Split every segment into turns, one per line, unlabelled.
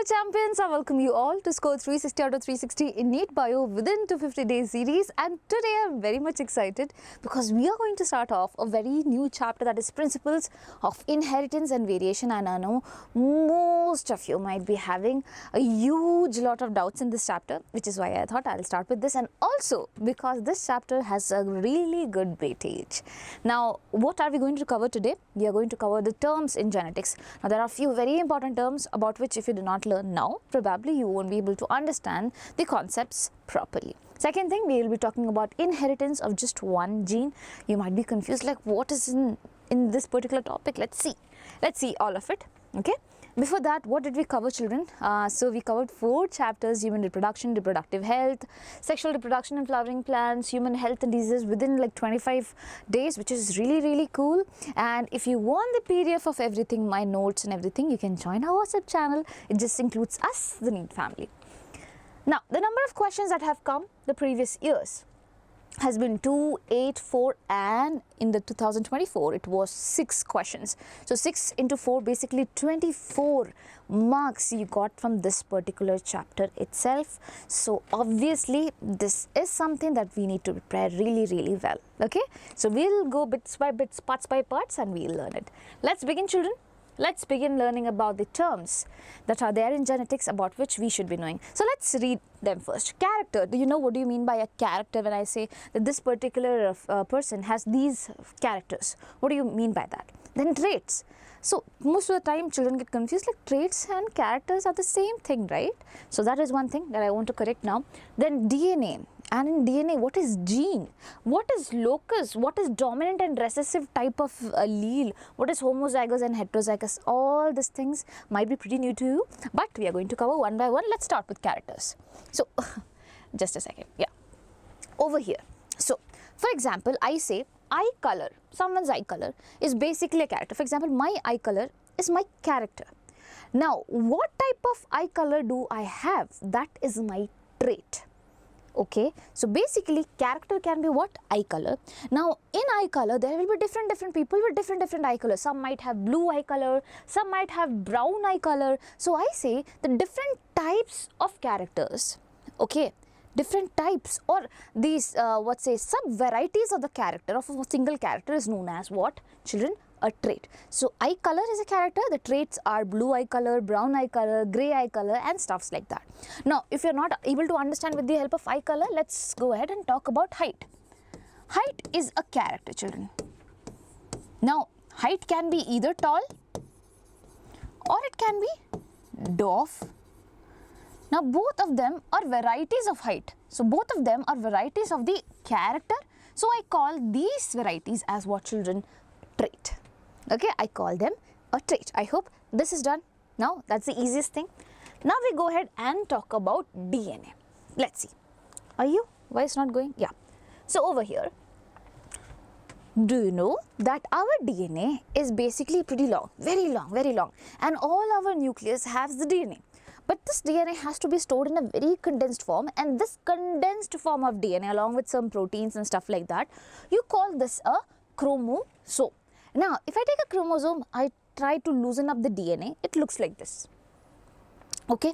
champions, I welcome you all to score 360 out of 360 in NEET Bio within 250-day series, and today I'm very much excited because we are going to start off a very new chapter, that is principles of inheritance and variation. And I know most of you might be having a huge lot of doubts in this chapter, which is why I thought I'll start with this, and also because this chapter has a really good weightage. Now, what are we going to cover today? We are going to cover the terms in genetics. Now, there are a few very important terms about which if you do not learn now, probably you won't be able to understand the concepts properly. Second thing, we will be talking about inheritance of just one gene. You might be confused like what is in this particular topic. Let's see all of it. Okay. Before that, what did we cover, children? So we covered 4 chapters: human reproduction, reproductive health, sexual reproduction and flowering plants, human health and diseases within like 25 days, which is really cool. And if you want the PDF of everything, my notes and everything, you can join our WhatsApp channel. It just includes us, the NEET family. Now, the number of questions that have come the previous years has been 2, 8, 4, and in the 2024 it was 6 questions. So 6 into 4, basically 24 marks you got from this particular chapter itself. So obviously this is something that we need to prepare really well. Okay, so we'll go bits by bits, parts by parts, and we'll learn it. Let's begin, children. Let's begin learning about the terms that are there in genetics about which we should be knowing. So let's read them first. Character. Do you know what do you mean by a character when I say that this particular person has these characters? What do you mean by that? Then traits. So most of the time children get confused, like traits and characters are the same thing, right? So that is one thing that I want to correct now. Then DNA. And in DNA, what is gene? What is locus? What is dominant and recessive type of allele? What is homozygous and heterozygous? All these things might be pretty new to you, but we are going to cover one by one. Let's start with characters. So, just a second. Yeah. Over here. So, for example, I say eye color. Someone's eye color is basically a character. For example, my eye color is my character. Now, what type of eye color do I have? That is my trait. Okay, so basically character can be what? Eye color. Now in eye color there will be different people with different eye color. Some might have blue eye color, some might have brown eye color. So I say the different types of characters, okay, different types or these sub varieties of the character of a single character is known as what, children? A trait. So eye color is a character. The traits are blue eye color, brown eye color, grey eye color, and stuffs like that. Now if you're not able to understand with the help of eye color, let's go ahead and talk about height. Height is a character, children. Now height can be either tall or it can be dwarf. Now both of them are varieties of height. So both of them are varieties of the character. So I call these varieties as what, children? Trait. Okay, I call them a trait. I hope this is done. Now that's the easiest thing. Now we go ahead and talk about DNA. Let's see. Are you? Why it's not going? Yeah. So over here, do you know that our DNA is basically pretty long, very long, and all our nucleus has the DNA. But this DNA has to be stored in a very condensed form, and this condensed form of DNA along with some proteins and stuff like that, you call this a chromosome. Now, if I take a chromosome, I try to loosen up the DNA, it looks like this. Okay,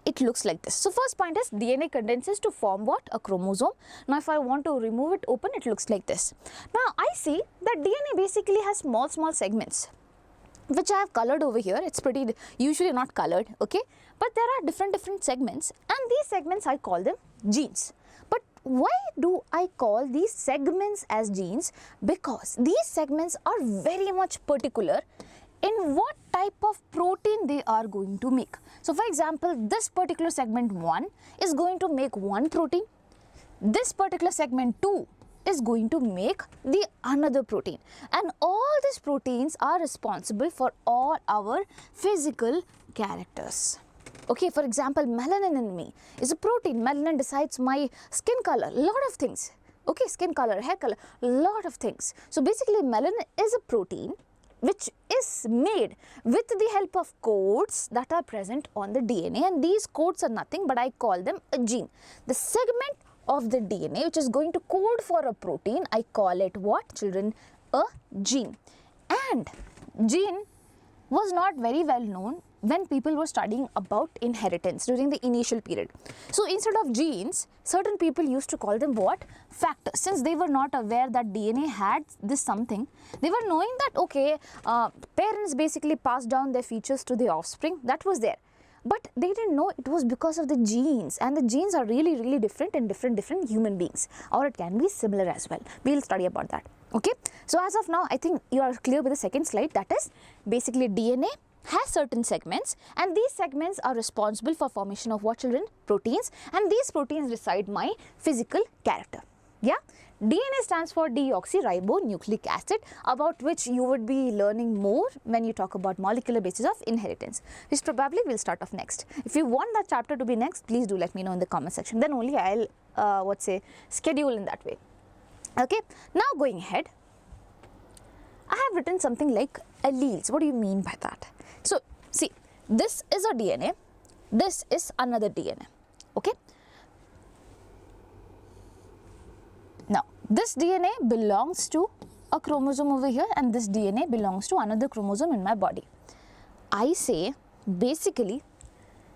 it looks like this. So, first point is DNA condenses to form what? A chromosome. Now, if I want to remove it open, it looks like this. Now, I see that DNA basically has small segments, which I have colored over here. It's pretty usually not colored, okay, but there are different segments, and these segments I call them genes. But why do I call these segments as genes? Because these segments are very much particular in what type of protein they are going to make. So for example, this particular segment 1 is going to make one protein. This particular segment 2 is going to make the another protein, and all these proteins are responsible for all our physical characters. Okay, for example, melanin in me is a protein. Melanin decides my skin color, lot of things. Okay, skin color, hair color, lot of things. So basically melanin is a protein which is made with the help of codes that are present on the DNA, and these codes are nothing but I call them a gene. The segment of the DNA which is going to code for a protein, I call it what, children? A gene. And gene was not very well known when people were studying about inheritance during the initial period. So instead of genes, certain people used to call them what? Factors. Since they were not aware that DNA had this something, they were knowing that okay, parents basically passed down their features to the offspring. That was there. But they didn't know it was because of the genes, and the genes are really different in different human beings, or it can be similar as well. We'll study about that. Okay, so as of now, I think you are clear with the second slide. That is basically DNA has certain segments, and these segments are responsible for formation of what, children? Proteins, and these proteins decide my physical character. Yeah, DNA stands for deoxyribonucleic acid, about which you would be learning more when you talk about molecular basis of inheritance, which probably will start off next. If you want that chapter to be next, please do let me know in the comment section. Then only I'll schedule in that way. Okay, now going ahead, I have written something like alleles. What do you mean by that? So see, this is a DNA, this is another DNA. Okay, now this DNA belongs to a chromosome over here, and this DNA belongs to another chromosome in my body. I say basically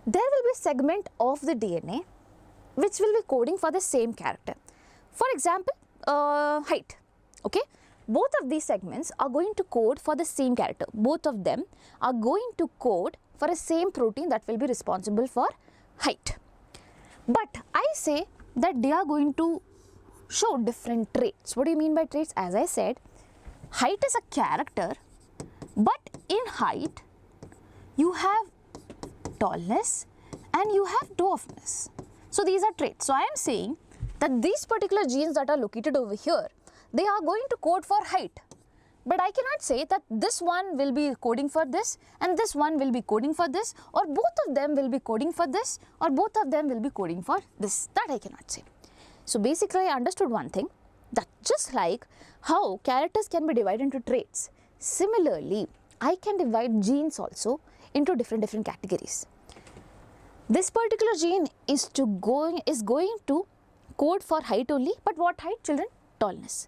there will be a segment of the DNA which will be coding for the same character. For example, height. Okay, both of these segments are going to code for the same character. Both of them are going to code for a same protein that will be responsible for height. But I say that they are going to show different traits. What do you mean by traits? As I said, height is a character, but in height you have tallness and you have dwarfness. So these are traits. So I am saying that these particular genes that are located over here, they are going to code for height. But I cannot say that this one will be coding for this and this one will be coding for this, or both of them will be coding for this, or both of them will be coding for this. That I cannot say. So basically I understood one thing, that just like how characters can be divided into traits, similarly I can divide genes also into different categories. This particular gene is going to code for height only, but what height, children? Tallness.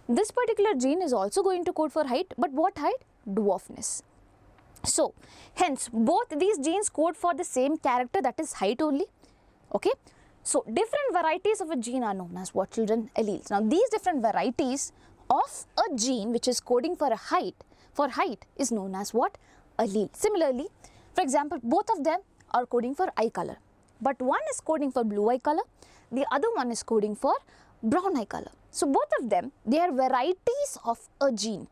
This particular gene is also going to code for height, but what height? Dwarfness. So hence both these genes code for the same character, that is height only. Okay, so different varieties of a gene are known as what, children? Alleles. Now these different varieties of a gene which is coding for a height is known as what? Allele. Similarly, for example, both of them are coding for eye color, but one is coding for blue eye color, the other one is coding for brown eye color. So both of them, they are varieties of a gene.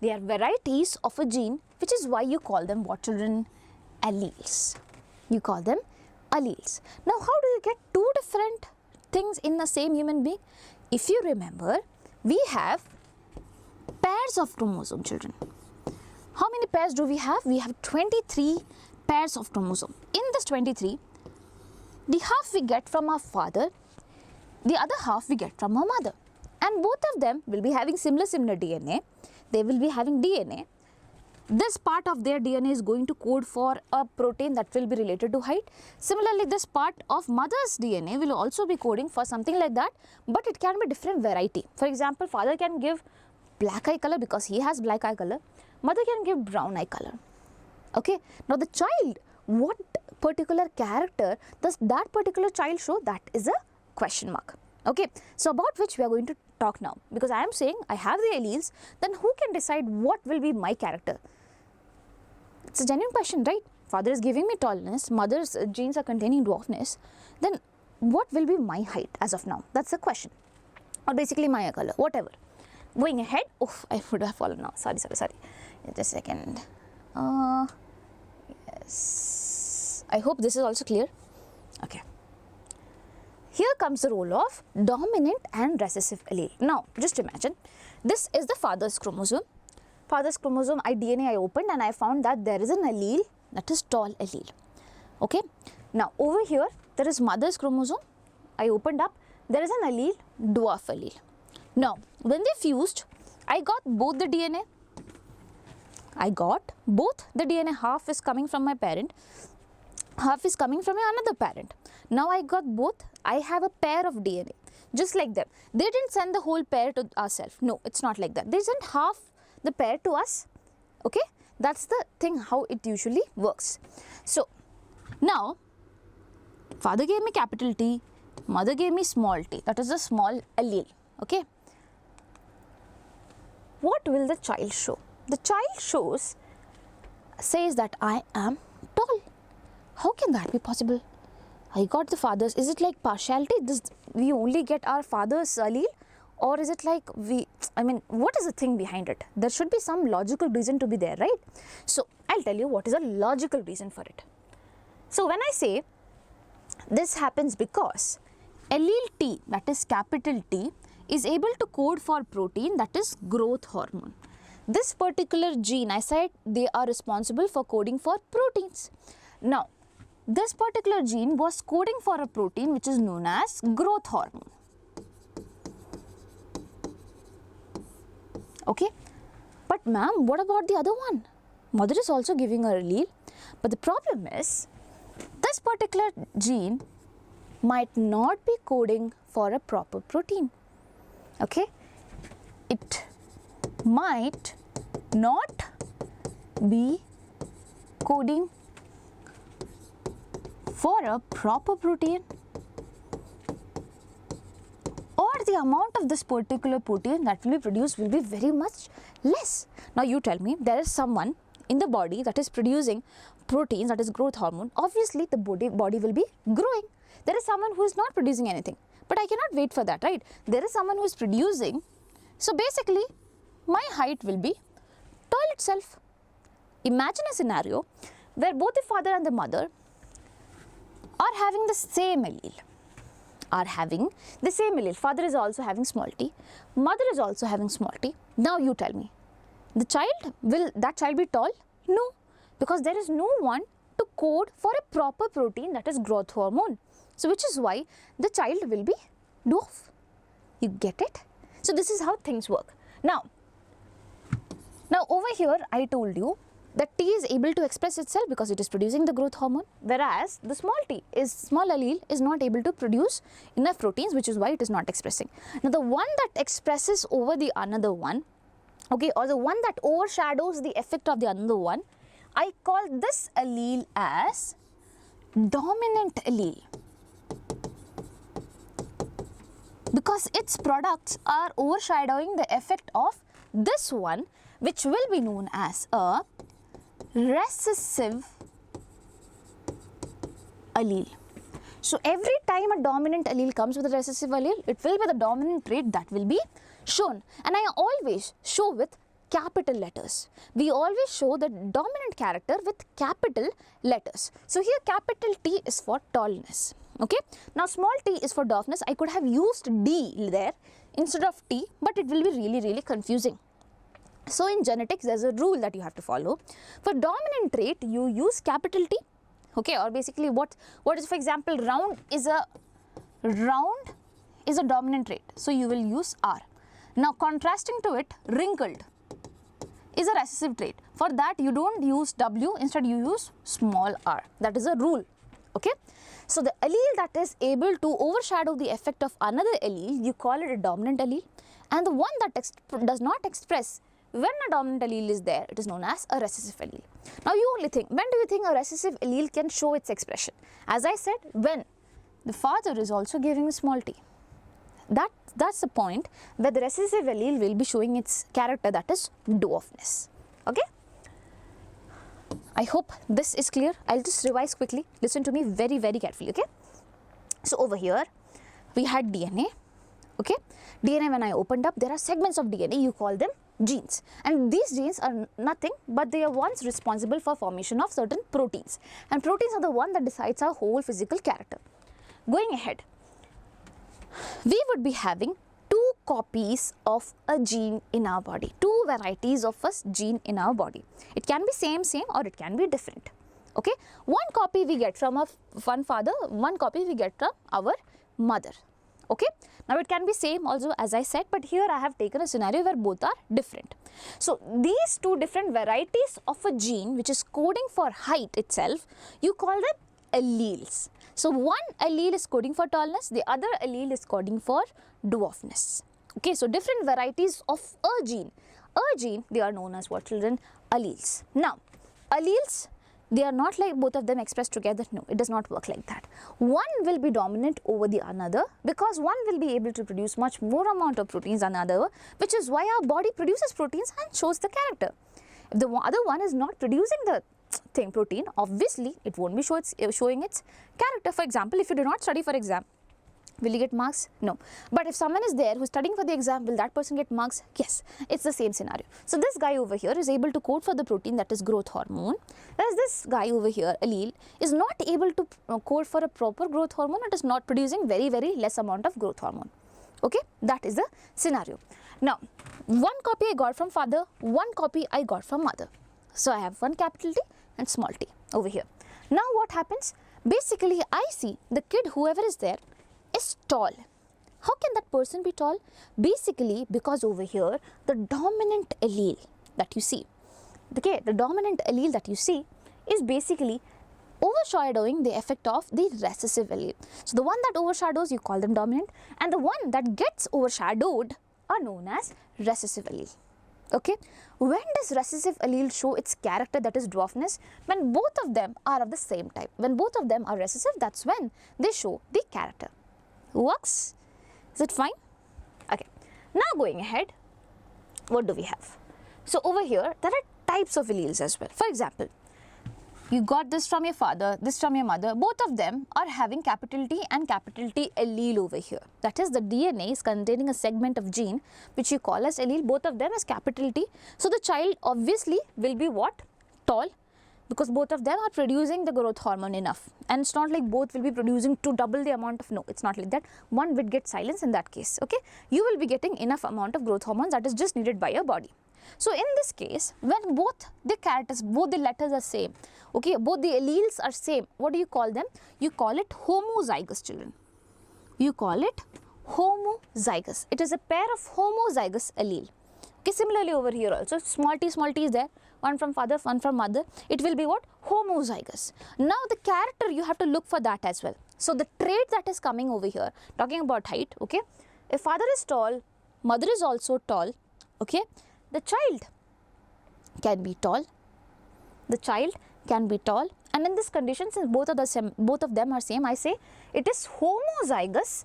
They are varieties of a gene, which is why you call them what, children? Alleles. You call them alleles. Now how do you get two different things in the same human being? If you remember, we have pairs of chromosome, children. How many pairs do we have? We have 23 pairs of chromosome. In this 23, the half we get from our father, the other half we get from our mother, and both of them will be having similar DNA. They will be having DNA. This part of their DNA is going to code for a protein that will be related to height. Similarly, this part of mother's DNA will also be coding for something like that, but it can be different variety. For example, father can give black eye color because he has black eye color. Mother can give brown eye color. Okay, now the child, what particular character does that particular child show? That is a question mark. Okay, so about which we are going to talk now, because I am saying I have the alleles, then who can decide what will be my character? It's a genuine question, right? Father is giving me tallness, mother's genes are containing dwarfness, then what will be my height as of now? That's the question, or basically my color, whatever. Going ahead, oof, I would have fallen now, sorry. Just a second. Yes, I hope this is also clear. Okay. Here comes the role of dominant and recessive allele. Now, just imagine, this is the father's chromosome. Father's chromosome, DNA I opened and I found that there is an allele, that is tall allele. Okay. Now, over here, there is mother's chromosome. I opened up, there is an allele, dwarf allele. Now, when they fused, I got both the DNA. Half is coming from my parent, half is coming from another parent. Now I got both. I have a pair of DNA, just like them. They didn't send the whole pair to ourselves. No, it's not like that. They sent half the pair to us. Okay, That's the thing how it usually works. So now father gave me capital T, mother gave me small t, that is a small allele. Okay, what will the child show? The child says that I am tall. How can that be possible? I got the father's. Is it like partiality? We only get our father's allele, or is it like what is the thing behind it? There should be some logical reason to be there, right? So I'll tell you what is a logical reason for it. So when I say this happens because allele T, that is capital T, is able to code for protein, that is growth hormone. This particular gene, I said they are responsible for coding for proteins. Now, this particular gene was coding for a protein which is known as growth hormone. Okay, but ma'am, what about the other one? Mother is also giving her allele, but the problem is this particular gene might not be coding for a proper protein. Okay, it might not be coding for a proper protein, or the amount of this particular protein that will be produced will be very much less. Now you tell me, there is someone in the body that is producing proteins, that is growth hormone. Obviously the body will be growing. There is someone who is not producing anything, but I cannot wait for that, right? There is someone who is producing, so basically my height will be tall itself. Imagine a scenario where both the father and the mother are having the same allele. Father is also having small t, mother is also having small t. Now you tell me, will that child be tall? No, because there is no one to code for a proper protein, that is growth hormone. So which is why the child will be dwarf. You get it? So this is how things work. Now over here I told you that T is able to express itself because it is producing the growth hormone, whereas the small allele is not able to produce enough proteins, which is why it is not expressing. Now the one that expresses over the another one, okay, or the one that overshadows the effect of the another one, I call this allele as dominant allele, because its products are overshadowing the effect of this one, which will be known as a recessive allele. So every time a dominant allele comes with a recessive allele, it will be the dominant trait that will be shown, and I always show with capital letters. We always show the dominant character with capital letters. So here capital T is for tallness. Okay, now small t is for dwarfness. I could have used D there instead of T, but it will be really confusing. So in genetics, there's a rule that you have to follow. For dominant trait, you use capital T. Okay, or basically what is, for example, round is a dominant trait, so you will use R. Now contrasting to it, wrinkled is a recessive trait. For that you don't use W, instead you use small r. That is a rule. Okay, so the allele that is able to overshadow the effect of another allele, you call it a dominant allele, and the one that does not express when a dominant allele is there, it is known as a recessive allele. Now you only think, when do you think a recessive allele can show its expression? As I said, when the father is also giving small t. That's the point where the recessive allele will be showing its character, that is dwarfness. Okay, I hope this is clear. I'll just revise quickly. Listen to me very carefully. Okay, so over here we had DNA. Okay, DNA, when I opened up, there are segments of DNA, you call them genes, and these genes are nothing but they are ones responsible for formation of certain proteins, and proteins are the one that decides our whole physical character. Going ahead, we would be having two copies of a gene in our body, two varieties of a gene in our body. It can be same or it can be different. Okay, one copy we get from one father, one copy we get from our mother. Okay, now it can be same also, as I said, but here I have taken a scenario where both are different. So these two different varieties of a gene which is coding for height itself, you call them alleles. So one allele is coding for tallness, the other allele is coding for dwarfness. Okay, so different varieties of a gene a gene, they are known as what, children? Alleles. Now, alleles, they are not like both of them expressed together. No, it does not work like that. One will be dominant over the another because one will be able to produce much more amount of proteins than another, which is why our body produces proteins and shows the character. If the other one is not producing the protein, obviously it won't be showing its character. For example, if you do not study for exam, will you get marks? No. But if someone is there who is studying for the exam, will that person get marks? Yes. It's the same scenario. So this guy over here is able to code for the protein, that is growth hormone, whereas this guy over here, allele, is not able to code for a proper growth hormone. It is not producing very less amount of growth hormone. Okay, that is the scenario. Now, one copy I got from father, one copy I got from mother. So I have one capital T and small t over here. Now what happens? Basically, I see the kid, whoever is there, is tall. How can that person be tall? Basically, because over here, the dominant allele that you see, okay, the dominant allele that you see is basically overshadowing the effect of the recessive allele. So the one that overshadows, you call them dominant, and the one that gets overshadowed are known as recessive allele. Okay, when does recessive allele show its character, that is dwarfness? When both of them are of the same type. When both of them are recessive, that's when they show the character. Works? Is it fine? Okay, now going ahead, what do we have? So over here, there are types of alleles as well. For example, you got this from your father, this from your mother. Both of them are having capital T and capital T allele over here. That is, the DNA is containing a segment of gene which you call as allele. Both of them as capital T. So the child obviously will be what? Tall, because both of them are producing the growth hormone enough. And it's not like both will be producing to double the amount of, no, it's not like that. One will get silenced in that case. Okay, you will be getting enough amount of growth hormones that is just needed by your body. So in this case, when both the characters, both the letters are same, okay, both the alleles are same, what do you call them? You call it homozygous, children. You call it homozygous. It is a pair of homozygous allele. Okay, similarly over here also, small t is there, one from father, one from mother. It will be what? Homozygous. Now the character, you have to look for that as well. So the trait that is coming over here, talking about height, okay, if father is tall, mother is also tall, okay, the child can be tall, and in this condition, since both of them are same, I say it is homozygous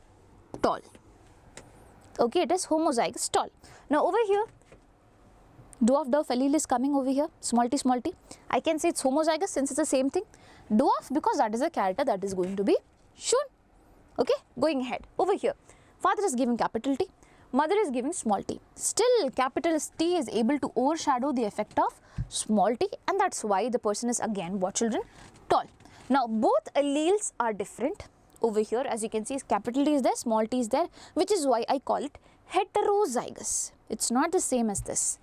tall. Okay, it is homozygous tall. Now over here, dwarf allele is coming over here, small t. I can say it's homozygous since it's the same thing. Dwarf, because that is a character that is going to be shown. Okay, going ahead. Over here, father is giving capital T, mother is giving small t. Still, capital T is able to overshadow the effect of small t, and that's why the person is again, what, children? Tall. Now, both alleles are different. Over here, as you can see, capital T is there, small t is there, which is why I call it heterozygous. It's not the same as this.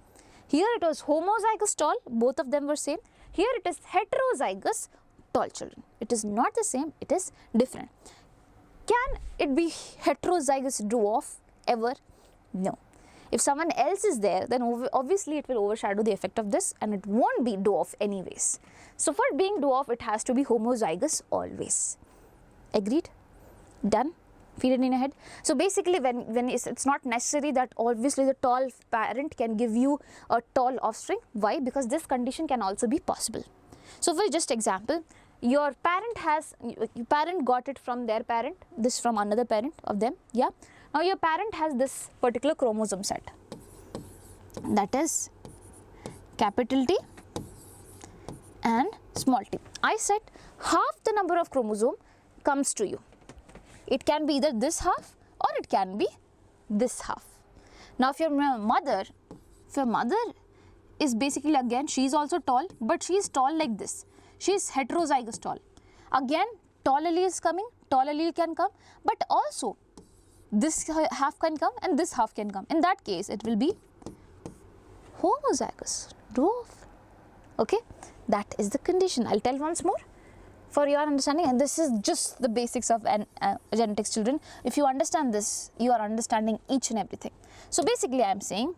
Here it was homozygous tall, both of them were same. Here it is heterozygous tall, children. It is not the same, it is different. Can it be heterozygous dwarf ever? No. If someone else is there, then obviously it will overshadow the effect of this and it won't be dwarf anyways. So for being dwarf, it has to be homozygous always. Agreed? Done? Feed it in your head. So basically, when it's not necessary that obviously the tall parent can give you a tall offspring. Why? Because this condition can also be possible. So for just example, your parent got it from their parent, this from another parent of them, yeah. Now your parent has this particular chromosome set, that is capital T and small t. I said half the number of chromosome comes to you. It can be either this half or it can be this half. Now if your mother is basically, again, she is also tall, but she is tall like this. She is heterozygous tall. Again, tall allele is coming, tall allele can come, but also this half can come and this half can come. In that case, it will be homozygous dwarf. Okay, that is the condition. I'll tell once more for your understanding, and this is just the basics of genetics, children. If you understand this, you are understanding each and everything. So basically, I am saying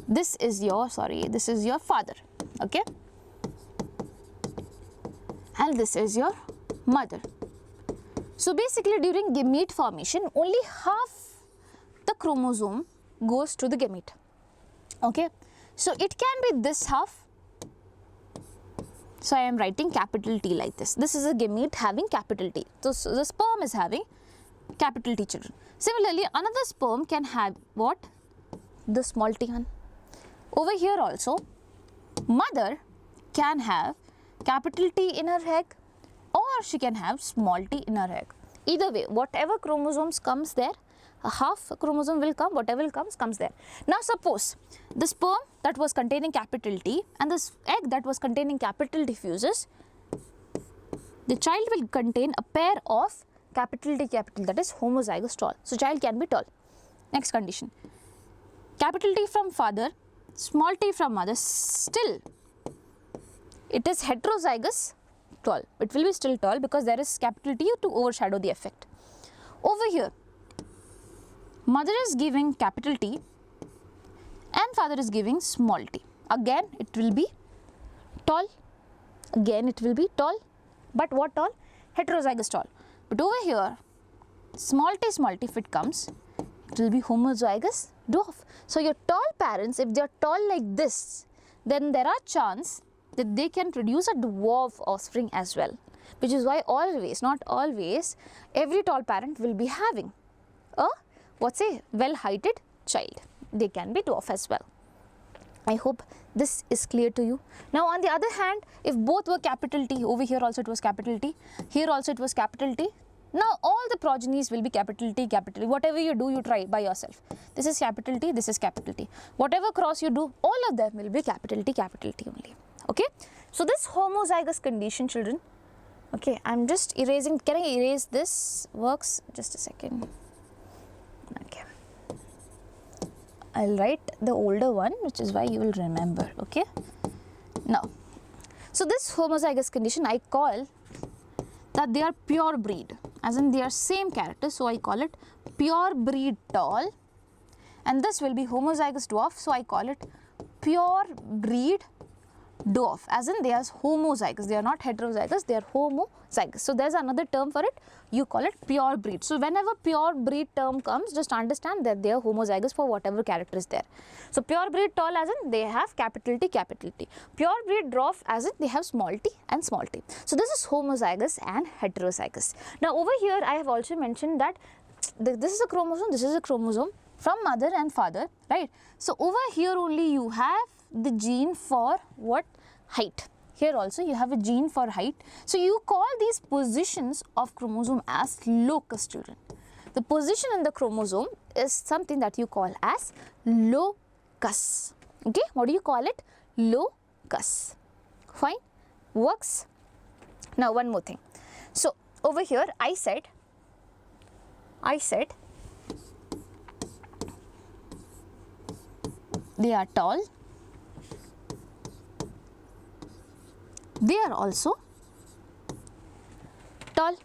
this is your father, okay, and this is your mother. So basically, during gamete formation, only half the chromosome goes to the gamete. Okay, so it can be this half. So I am writing capital T like this. This is a gamete having capital T. So the sperm is having capital T, children. Similarly, another sperm can have what? The small t one. Over here also, mother can have capital T in her egg, or she can have small t in her egg. Either way, whatever chromosomes comes there, a half chromosome will come, whatever comes there. Now suppose the sperm that was containing capital T and this egg that was containing capital T fuses, the child will contain a pair of capital T capital, that is homozygous tall. So child can be tall. Next condition, capital T from father, small t from mother, still it is heterozygous tall. It will be still tall because there is capital T to overshadow the effect. Over here, mother is giving capital T and father is giving small t. Again it will be tall. Again it will be tall. But what tall? Heterozygous tall. But over here, small t if it comes, it will be homozygous dwarf. So your tall parents, if they are tall like this, then there are chance that they can produce a dwarf offspring as well. Which is why always, not always, every tall parent will be having a well-heighted child. They can be dwarf as well. I hope this is clear to you. Now on the other hand, if both were capital T, over here also it was capital T, here also it was capital T, now all the progenies will be capital T, capital T. Whatever you do, you try by yourself. This is capital T, this is capital T. Whatever cross you do, all of them will be capital T only. Okay. So this homozygous condition, children, okay, I am just erasing, can I erase this? Works? Just a second. Okay. I will write the older one, which is why you will remember. Okay. Now, so this homozygous condition I call that they are pure breed, as in they are same character. So I call it pure breed tall, and this will be homozygous dwarf. So I call it pure breed dwarf, as in they are homozygous. They are not heterozygous, they are homozygous. So there is another term for it, you call it pure breed. So whenever pure breed term comes, just understand that they are homozygous for whatever character is there. So pure breed tall, as in they have capital T, capital T. Pure breed dwarf, as in they have small t and small t. So this is homozygous and heterozygous. Now over here I have also mentioned that this is a chromosome, this is a chromosome from mother and father, right? So over here only you have the gene for what? Height. Here also you have a gene for height. So you call these positions of chromosome as locus, children. The position in the chromosome is something that you call as locus. Okay, what do you call it? Locus. Fine, works. Now one more thing. So over here I said they are tall. They are also tall,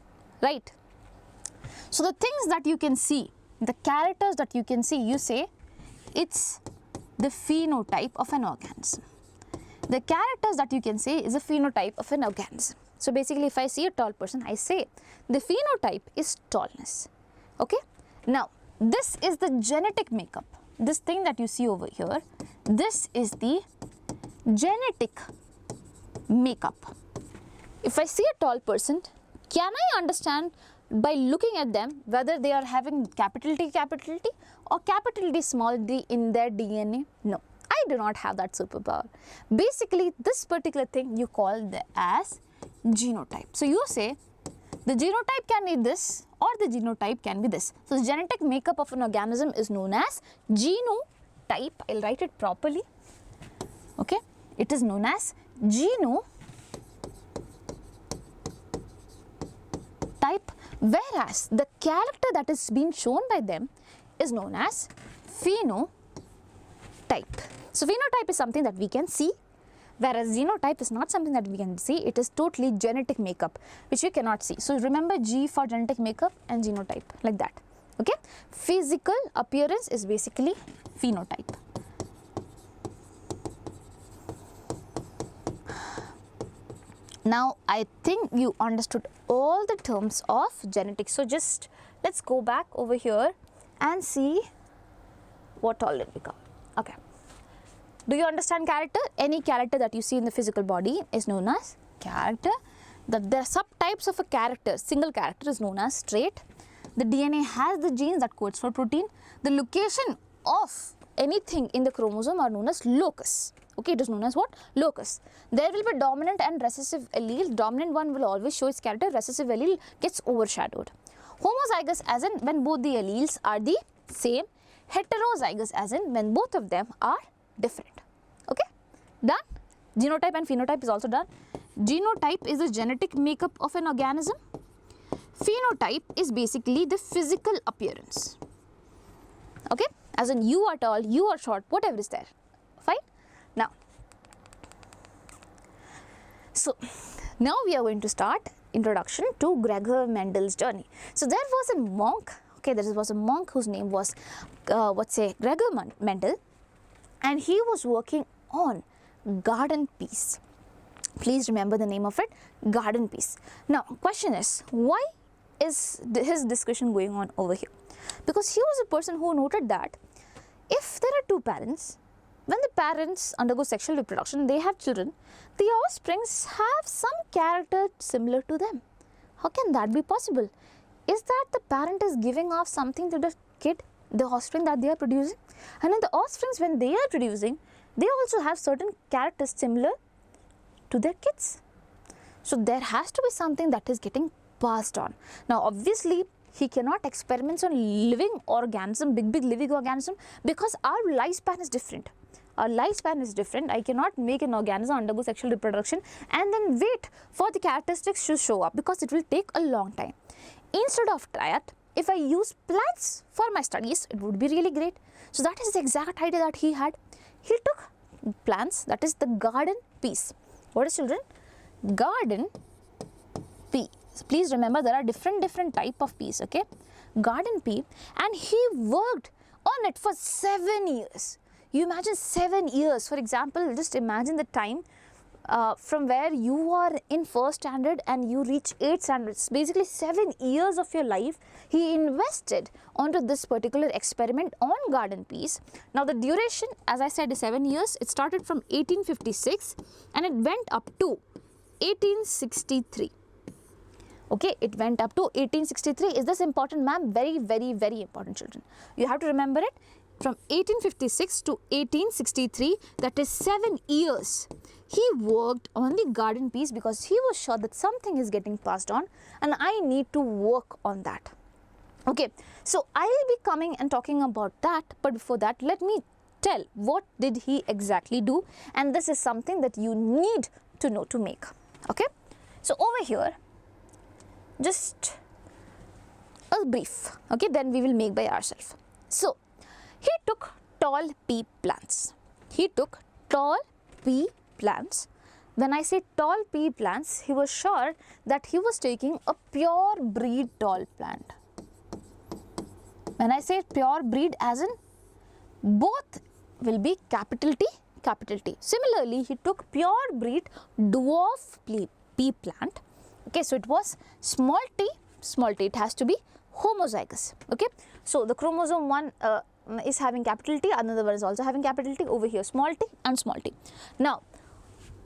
right? So the things that you can see, the characters that you can see, you say it's the phenotype of an organism. The characters that you can say is a phenotype of an organism. So basically if I see a tall person, I say the phenotype is tallness. Okay. Now this is the genetic makeup. This thing that you see over here, this is the genetic makeup. If I see a tall person, can I understand by looking at them whether they are having capital T or capital D small d in their DNA? No, I do not have that superpower. Basically this particular thing you call as genotype. So you say the genotype can be this or the genotype can be this. So the genetic makeup of an organism is known as genotype. I'll write it properly. Okay, it is known as genotype, whereas the character that is being shown by them is known as phenotype. So phenotype is something that we can see, whereas genotype is not something that we can see. It is totally genetic makeup which we cannot see. So remember G for genetic makeup and genotype, like that. Okay, physical appearance is basically phenotype. Now I think you understood all the terms of genetics. So just let's go back over here and see what all did we cover. Okay. Do you understand character? Any character that you see in the physical body is known as character. There are subtypes of a character. Single character is known as trait. The DNA has the genes that codes for protein. The location of anything in the chromosome are known as locus. Okay, it is known as what? Locus. There will be dominant and recessive allele. Dominant one will always show its character. Recessive allele gets overshadowed. Homozygous as in when both the alleles are the same. Heterozygous as in when both of them are different. Okay, done. Genotype and phenotype is also done. Genotype is the genetic makeup of an organism. Phenotype is basically the physical appearance. Okay, as in you are tall, you are short, whatever is there. Fine. Now we are going to start introduction to Gregor Mendel's journey. So there was a monk. Okay, there was a monk whose name was Gregor Mendel, and he was working on garden peas. Please remember the name of it, garden peas. Now, question is, why is his discussion going on over here? Because he was a person who noted that if there are two parents, when the parents undergo sexual reproduction, they have children, the offsprings have some character similar to them. How can that be possible? Is that the parent is giving off something to the kid, the offspring that they are producing? And in the offsprings, when they are producing, they also have certain characters similar to their kids. So there has to be something that is getting passed on. Now obviously he cannot experiment on living organism, big living organism, because our lifespan is different. Our lifespan is different. I cannot make an organism undergo sexual reproduction and then wait for the characteristics to show up, because it will take a long time. Instead of that, if I use plants for my studies, it would be really great. So that is the exact idea that he had. He took plants, that is the garden peas. What is, children? Garden pea. So please remember there are different type of peas, okay? Garden pea, and he worked on it for 7 years. You imagine 7 years. For example, just imagine the time from where you are in 1st standard and you reach 8th standard. Basically 7 years of your life he invested onto this particular experiment on garden peas. Now the duration, as I said, is 7 years. It started from 1856 and it went up to 1863. Okay, it went up to 1863. Is this important, ma'am? Very important, children. You have to remember it. From 1856 to 1863, that is 7 years, he worked on the garden peas because he was sure that something is getting passed on and I need to work on that. Okay, so I will be coming and talking about that, but before that, let me tell what did he exactly do, and this is something that you need to know to make. Okay, so over here, just a brief, okay, then we will make by ourselves. So he took tall pea plants. He took tall pea plants. When I say tall pea plants, he was sure that he was taking a pure breed tall plant. When I say pure breed, as in both will be capital T, capital T. Similarly, he took pure breed dwarf pea plant. Okay, so it was small t, it has to be homozygous. Okay, so the chromosome 1 is having capital T, another one is also having capital T. Over here, small t and small t. Now,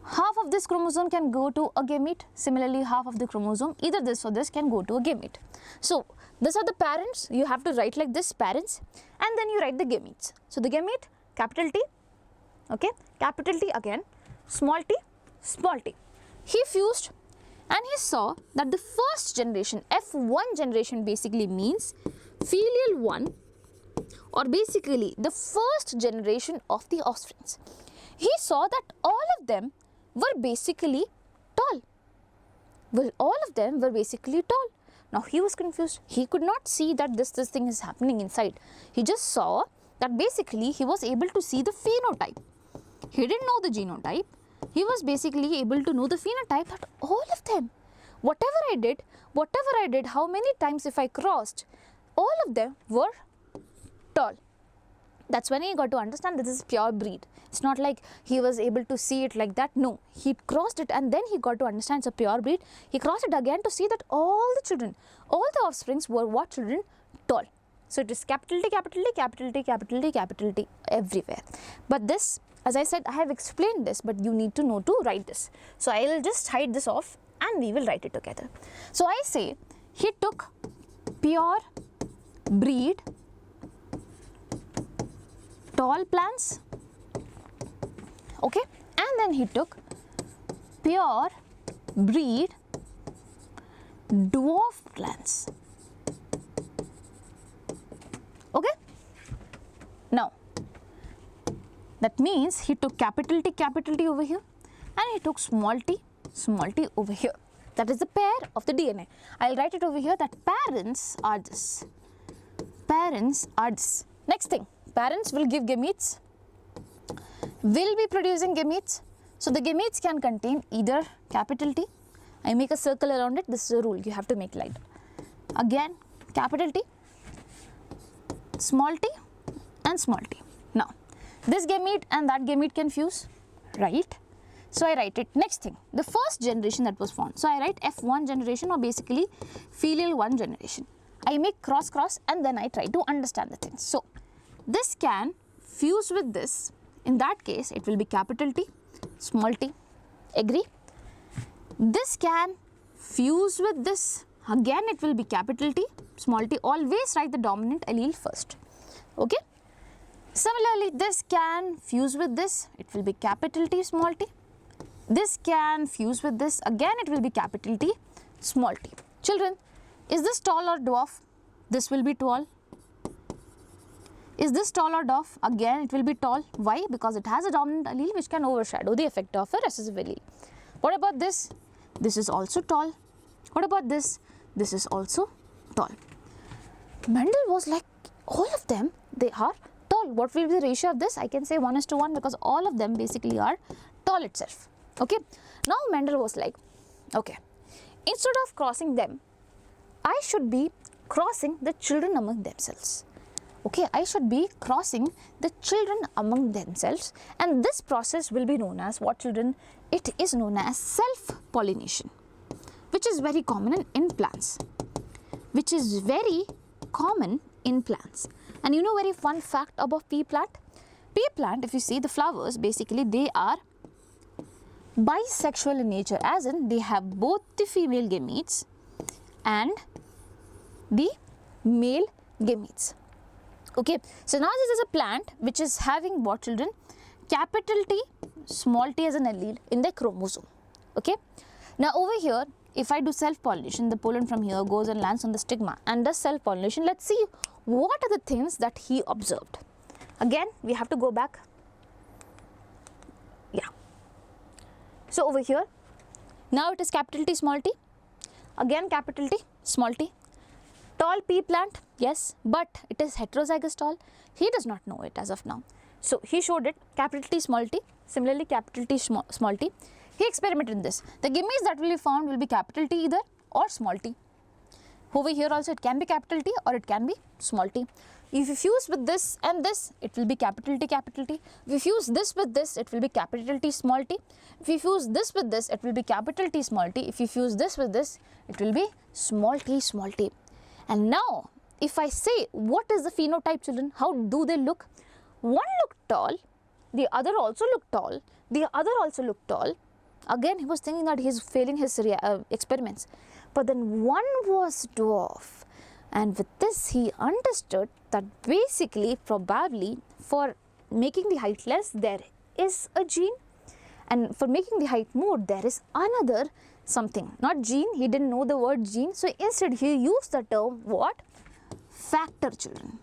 half of this chromosome can go to a gamete. Similarly, half of the chromosome, either this or this, can go to a gamete. So these are the parents. You have to write like this, parents, and then you write the gametes. So the gamete, capital T, okay, capital T again, small t, small t. He fused and he saw that the first generation, F1 generation, basically means filial 1, or basically the first generation of the offsprings. He saw that all of them were basically tall. Well, all of them were basically tall. Now he was confused. He could not see that this thing is happening inside. He just saw that basically he was able to see the phenotype. He didn't know the genotype. He was basically able to know the phenotype, that all of them, whatever I did, how many times if I crossed, all of them were tall. That's when he got to understand this is pure breed. It's not like he was able to see it like that. No, he crossed it and then he got to understand it's a pure breed. He crossed it again to see that all the children, all the offsprings were what, children? Tall. So it is capital T, capital T, capital T, capital T, capital T everywhere. But this, as I said, I have explained this, but you need to know to write this. So I will just hide this off and we will write it together. So I say he took pure breed tall plants, okay, and then he took pure breed dwarf plants, okay. Now that means he took capital T over here and he took small t over here. That is the pair of the DNA. I'll write it over here that parents are this. Parents are this. Next thing, parents will give gametes, will be producing gametes. So the gametes can contain either capital T. I make a circle around it. This is a rule. You have to make light. Again, capital T, small t and small t. Now, this gamete and that gamete can fuse, right? So I write it. Next thing, the first generation that was formed. So I write F1 generation, or basically filial 1 generation. I make cross and then I try to understand the things. So this can fuse with this. In that case, it will be capital T, small t. Agree? This can fuse with this. Again, it will be capital T, small t. Always write the dominant allele first. Okay? Similarly, this can fuse with this. It will be capital T, small t. This can fuse with this. Again, it will be capital T, small t. Children, is this tall or dwarf? This will be tall. Is this tall or dwarf? Again, it will be tall. Why? Because it has a dominant allele which can overshadow the effect of a recessive allele. What about this? This is also tall. What about this? This is also tall. Mendel was like, all of them, they are tall. What will be the ratio of this? I can say 1:1 because all of them basically are tall itself. Okay. Now Mendel was like, okay, instead of crossing them, I should be crossing the children among themselves. Okay, I should be crossing the children among themselves, and this process will be known as what, children? It is known as self-pollination, which is very common in plants. Which is very common in plants. And you know very fun fact about pea plant? Pea plant, if you see the flowers, basically they are bisexual in nature, as in they have both the female gametes and the male gametes. Okay, so now this is a plant which is having what, children? Capital T, small t as an allele in their chromosome. Okay, now over here, if I do self-pollination, the pollen from here goes and lands on the stigma and does self-pollination. Let's see what are the things that he observed. Again, we have to go back. Yeah. So over here, now it is capital T, small t. Again, capital T, small t. Tall pea plant, yes, but it is heterozygous tall. He does not know it as of now. So he showed it, capital T, small t. Similarly, capital T, small t. He experimented in this. The gametes that will be found will be capital T either or small t. Over here also it can be capital T or it can be small t. If you fuse with this and this, it will be capital T, capital T. If you fuse this with this, it will be capital T, small t. If you fuse this with this, it will be capital T, small t. If you fuse this with this, it will be small t, small t. And now, if I say what is the phenotype, children, how do they look? One looked tall, the other also looked tall, the other also looked tall. Again, he was thinking that he is failing his experiments. But then one was dwarf. And with this, he understood that basically, probably, for making the height less, there is a gene. And for making the height more, there is another something. Not gene, he didn't know the word gene. So instead, he used the term what? Factor, children.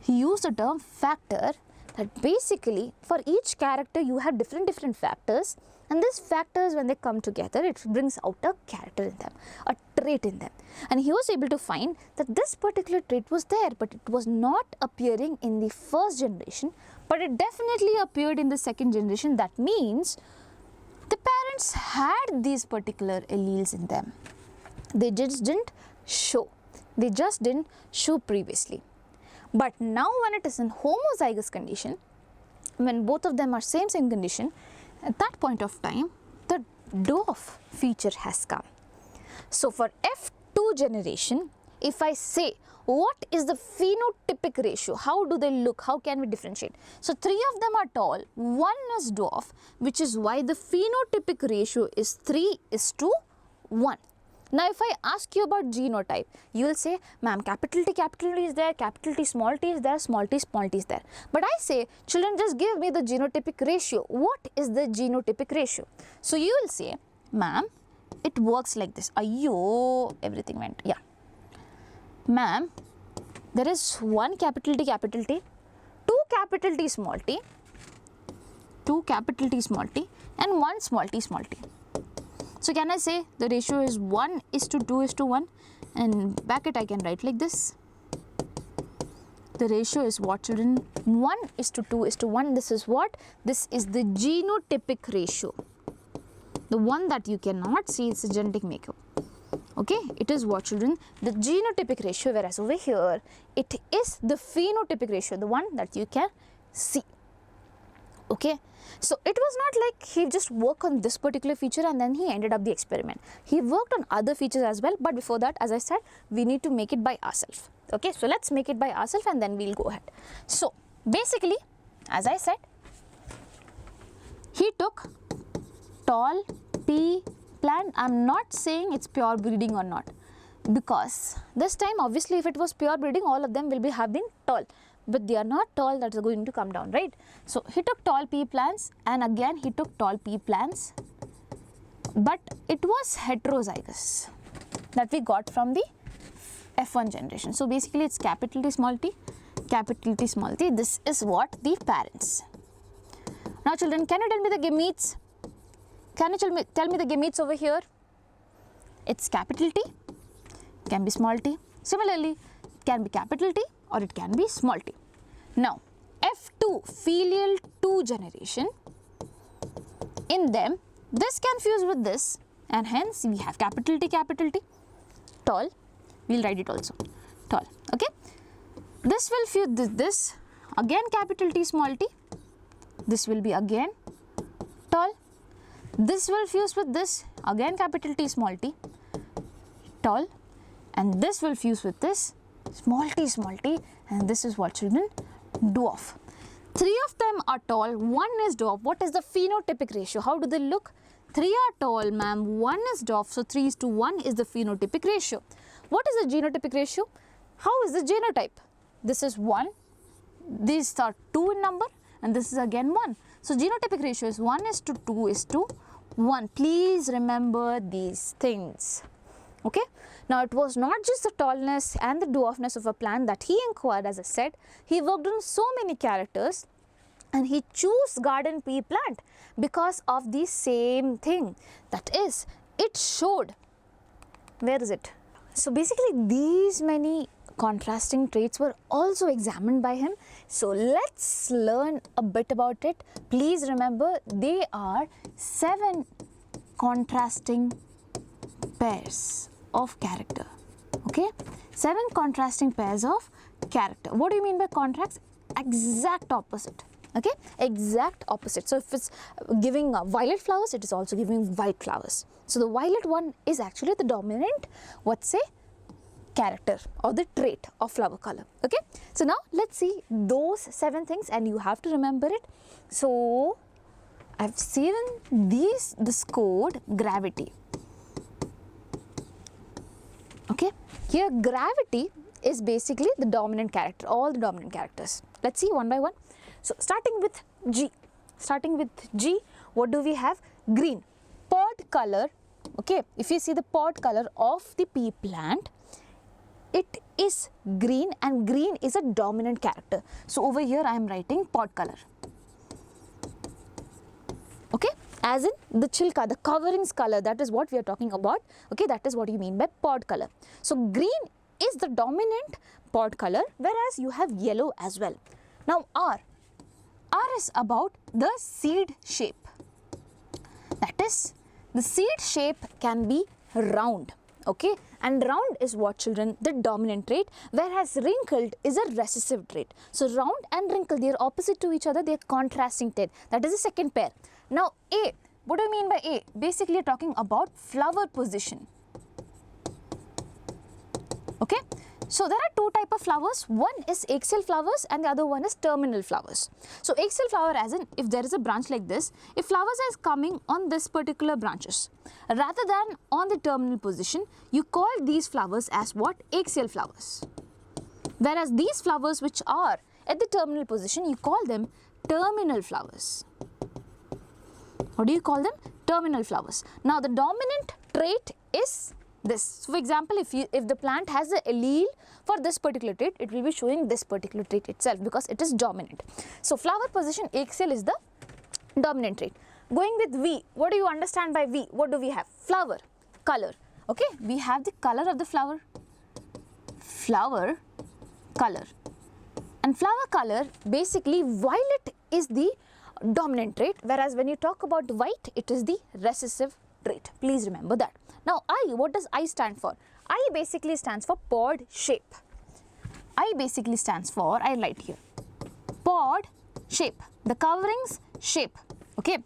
He used the term factor, that basically for each character you have different factors, and these factors, when they come together, it brings out a character in them, a trait in them. And he was able to find that this particular trait was there, but it was not appearing in the first generation, but it definitely appeared in the second generation. That means the parents had these particular alleles in them. They just didn't show. They just didn't show previously. But now when it is in homozygous condition, when both of them are same condition, at that point of time, the dwarf feature has come. So for F2 generation, if I say what is the phenotypic ratio, how do they look, how can we differentiate? So 3 of them are tall, 1 is dwarf, which is why the phenotypic ratio is 3:1. Now if I ask you about genotype, you will say, ma'am, capital T is there, capital T small t is there, small t is there. But I say, children, just give me the genotypic ratio. What is the genotypic ratio? So you will say, ma'am, it works like this. Ayyo, everything went, yeah. Ma'am, there is 1 capital T, 2 capital T, small t, 2 capital T, small t, and 1 small t, small t. So can I say the ratio is 1:2:1, and back it I can write like this. The ratio is what, children? 1:2:1. This is what? This is the genotypic ratio. The one that you cannot see is the genetic makeup. Okay, it is what, children? The genotypic ratio, whereas over here it is the phenotypic ratio, the one that you can see. Okay, so it was not like he just worked on this particular feature and then he ended up the experiment. He worked on other features as well, but before that, as I said, we need to make it by ourselves. Okay, so let's make it by ourselves and then we'll go ahead. So basically, as I said, he took tall pea plant. I'm not saying it's pure breeding or not, because this time obviously if it was pure breeding, all of them will be have been tall, but they are not tall, that is going to come down, right? So he took tall pea plants, and again he took tall pea plants, but it was heterozygous that we got from the F1 generation. So basically it's capital T small t, capital T small t. This is what the parents. Now children, can you tell me the gametes? Can you tell me the gametes over here? It's capital T, can be small t. Similarly, it can be capital T or it can be small t. Now, F2, filial 2 generation, in them, this can fuse with this, and hence we have capital T, tall. We'll write it also, tall. Okay. This will fuse this, again capital T, small t. This will be again tall. This will fuse with this, again capital T, small t, tall, and this will fuse with this, small t, and this is what, children? Dwarf. 3 of them are tall, 1 is dwarf. What is the phenotypic ratio? How do they look? 3 are tall, ma'am, 1 is dwarf, so 3:1 is the phenotypic ratio. What is the genotypic ratio? How is the genotype? This is 1, these are 2 in number, and this is again 1. So genotypic ratio is 1:2:1. Please remember these things. Okay. Now it was not just the tallness and the dwarfness of a plant that he inquired. As I said, he worked on so many characters, and he chose garden pea plant because of the same thing. That is, it showed, where is it? So basically these many contrasting traits were also examined by him. So let's learn a bit about it. Please remember, they are 7 contrasting pairs of character. Okay, 7 contrasting pairs of character. What do you mean by contrast? Exact opposite. Okay, exact opposite. So if it's giving violet flowers, it is also giving white flowers. So the violet one is actually the dominant, what say, character or the trait of flower color. Okay, so now let's see those 7 things, and you have to remember it. So I've seen this code gravity. Okay, here gravity is basically the dominant character, all the dominant characters. Let's see one by one. So starting with G, what do we have? Green, pod color. Okay, if you see the pod color of the pea plant, it is green, and green is a dominant character. So over here I am writing pod color. Okay, as in the chilka, the coverings color, that is what we are talking about. Okay, that is what you mean by pod color. So green is the dominant pod color, whereas you have yellow as well. Now R is about the seed shape. That is, the seed shape can be round. Okay, and round is what, children? The dominant trait, whereas wrinkled is a recessive trait. So round and wrinkled, they are opposite to each other, they are contrasting trait. That is the second pair. Now A, what do you mean by A? Basically talking about flower position. Okay, so there are two types of flowers. One is axial flowers and the other one is terminal flowers. So axial flower, as in if there is a branch like this, if flowers is coming on this particular branches rather than on the terminal position, you call these flowers as what? Axial flowers. Whereas these flowers which are at the terminal position, you call them terminal flowers. What do you call them? Terminal flowers. Now the dominant trait is this. So for example, if the plant has the allele for this particular trait, it will be showing this particular trait itself because it is dominant. So flower position axial is the dominant trait. Going with V, what do you understand by V? What do we have? Flower, color. Okay, we have the color of the flower. Flower, color. And flower color, basically violet is the dominant trait, whereas when you talk about white, it is the recessive trait. Please remember that. Now I, what does I stand for? I basically stands for pod shape. I basically stands for, I write here, pod shape, the coverings shape. Okay,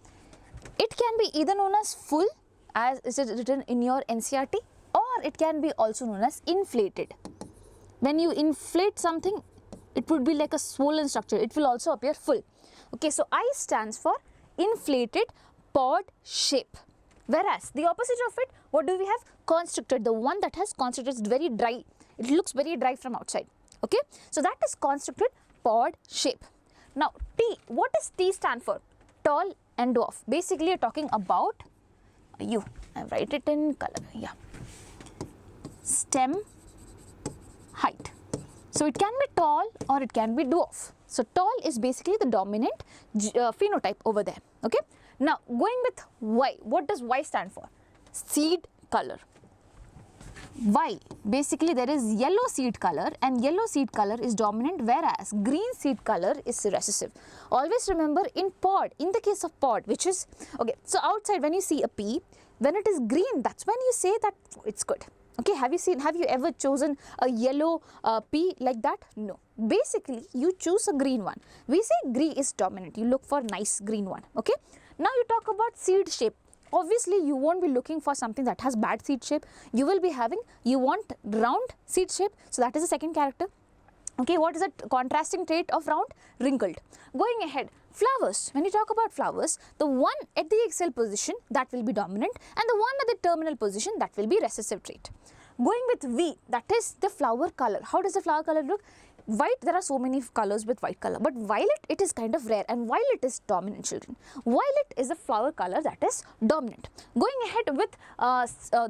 it can be either known as full, as is it written in your NCERT, or it can be also known as inflated. When you inflate something, it would be like a swollen structure. It will also appear full. Okay, so I stands for inflated pod shape. Whereas the opposite of it, what do we have? Constricted, the one that has constricted is very dry. It looks very dry from outside. Okay, so that is constricted pod shape. Now T, what does T stand for? Tall and dwarf. Basically, you're talking about you. I write it in color. Yeah. Stem height. So it can be tall or it can be dwarf. So tall is basically the dominant phenotype over there. Okay. Now going with Y, what does Y stand for? Seed color. Y, basically there is yellow seed color, and yellow seed color is dominant, whereas green seed color is recessive. Always remember in pod, in the case of pod, which is, okay, so outside when you see a pea, when it is green, that's when you say that it's good. Okay, have you ever chosen a yellow pea like that? No. Basically, you choose a green one. We say green is dominant. You look for nice green one. Okay. Now you talk about seed shape. Obviously, you won't be looking for something that has bad seed shape. You will be having, you want round seed shape. So that is the second character. Okay, what is the contrasting trait of round? Wrinkled. Going ahead, flowers. When you talk about flowers, the one at the axial position, that will be dominant, and the one at the terminal position, that will be recessive trait. Going with V, that is the flower color. How does the flower color look? White, there are so many colors with white color, but violet, it is kind of rare, and violet is dominant, children. Violet is a flower color that is dominant. Going ahead with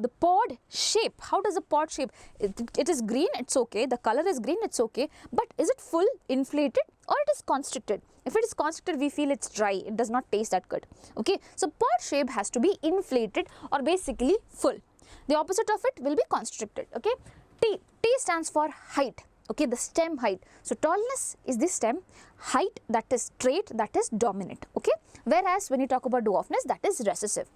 the pod shape. How does the pod shape? It is green, it's okay. The color is green, it's okay. But is it full, inflated, or it is constricted? If it is constricted, we feel it's dry. It does not taste that good. Okay, so pod shape has to be inflated or basically full. The opposite of it will be constricted. Okay, T stands for height. Okay, the stem height. So tallness is the stem, height, that is trait, that is dominant. Okay, whereas when you talk about dwarfness, that is recessive.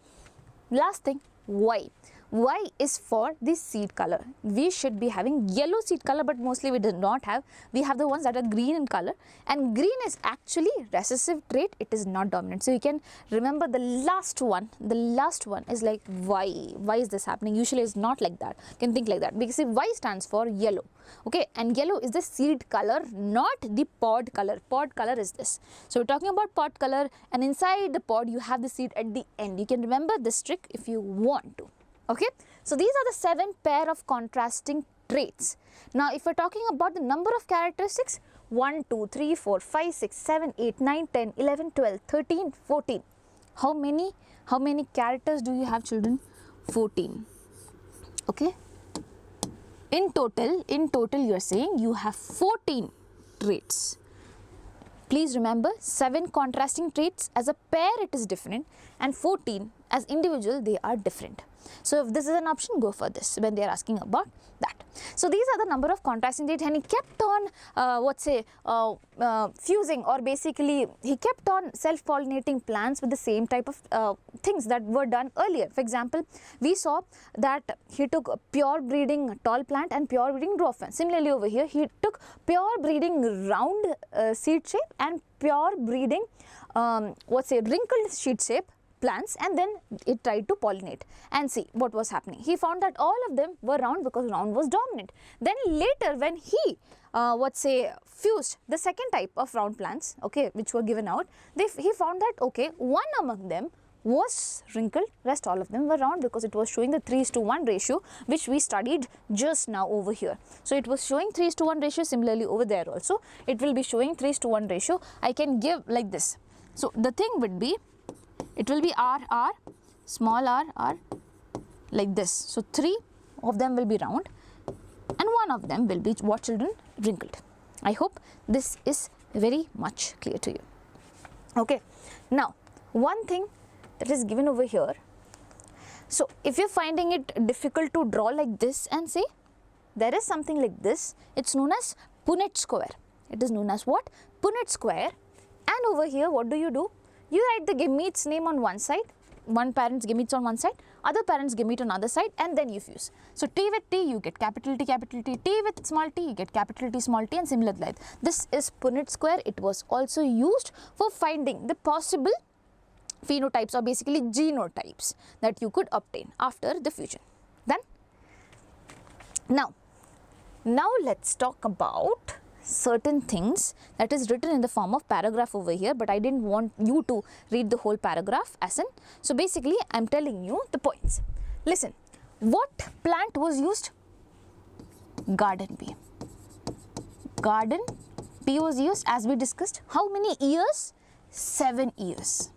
Last thing, Y. Y is for the seed color. We should be having yellow seed color, but mostly we do not have. We have the ones that are green in color, and green is actually recessive trait. It is not dominant. So you can remember the last one. The last one is like Y. Why is this happening? Usually it's not like that. You can think like that because Y stands for yellow. Okay, and yellow is the seed color, not the pod color. Pod color is this. So we're talking about pod color, and inside the pod you have the seed at the end. You can remember this trick if you want to. Okay, so these are the 7 pair of contrasting traits. Now if we're talking about the number of characteristics, 1, 2, 3, 4, 5, 6, 7, 8, 9, 10, 11, 12, 13, 14. How many characters do you have, children? 14. Okay. In total you are saying you have 14 traits. Please remember, 7 contrasting traits as a pair it is different, and 14 as individual they are different. So if this is an option, go for this when they are asking about that. So these are the number of contrasting traits, and he kept on fusing, or basically he kept on self-pollinating plants with the same type of things that were done earlier. For example, we saw that he took pure breeding tall plant and pure breeding dwarf plant. Similarly over here, he took pure breeding round seed shape and pure breeding wrinkled seed shape plants and then it tried to pollinate and see what was happening. He found that all of them were round because round was dominant. Then later when he fused the second type of round plants, okay, which were given out, he found that, okay, one among them was wrinkled, rest all of them were round because it was showing the 3:1 ratio which we studied just now over here. So it was showing 3:1 ratio, similarly over there also it will be showing 3:1 ratio. I can give like this. So the thing would be, it will be R, small r like this. So 3 of them will be round and 1 of them will be what, children? Wrinkled. I hope this is very much clear to you. Okay, now one thing that is given over here. So if you're finding it difficult to draw like this and say, there is something like this, it's known as Punnett square. It is known as what? Punnett square. And over here, what do? You write the gamete's name on one side, one parent's gametes on one side, other parent's gamete on other side, and then you fuse. So T with T, you get capital T, T with small t, you get capital T, small t, and similar like that. This is Punnett square. It was also used for finding the possible phenotypes or basically genotypes that you could obtain after the fusion. Then now let's talk about certain things that is written in the form of paragraph over here, but I didn't want you to read the whole paragraph as in. So basically I'm telling you the points. Listen, what plant was used? Garden pea. Garden pea was used as we discussed. How many years? 7 years.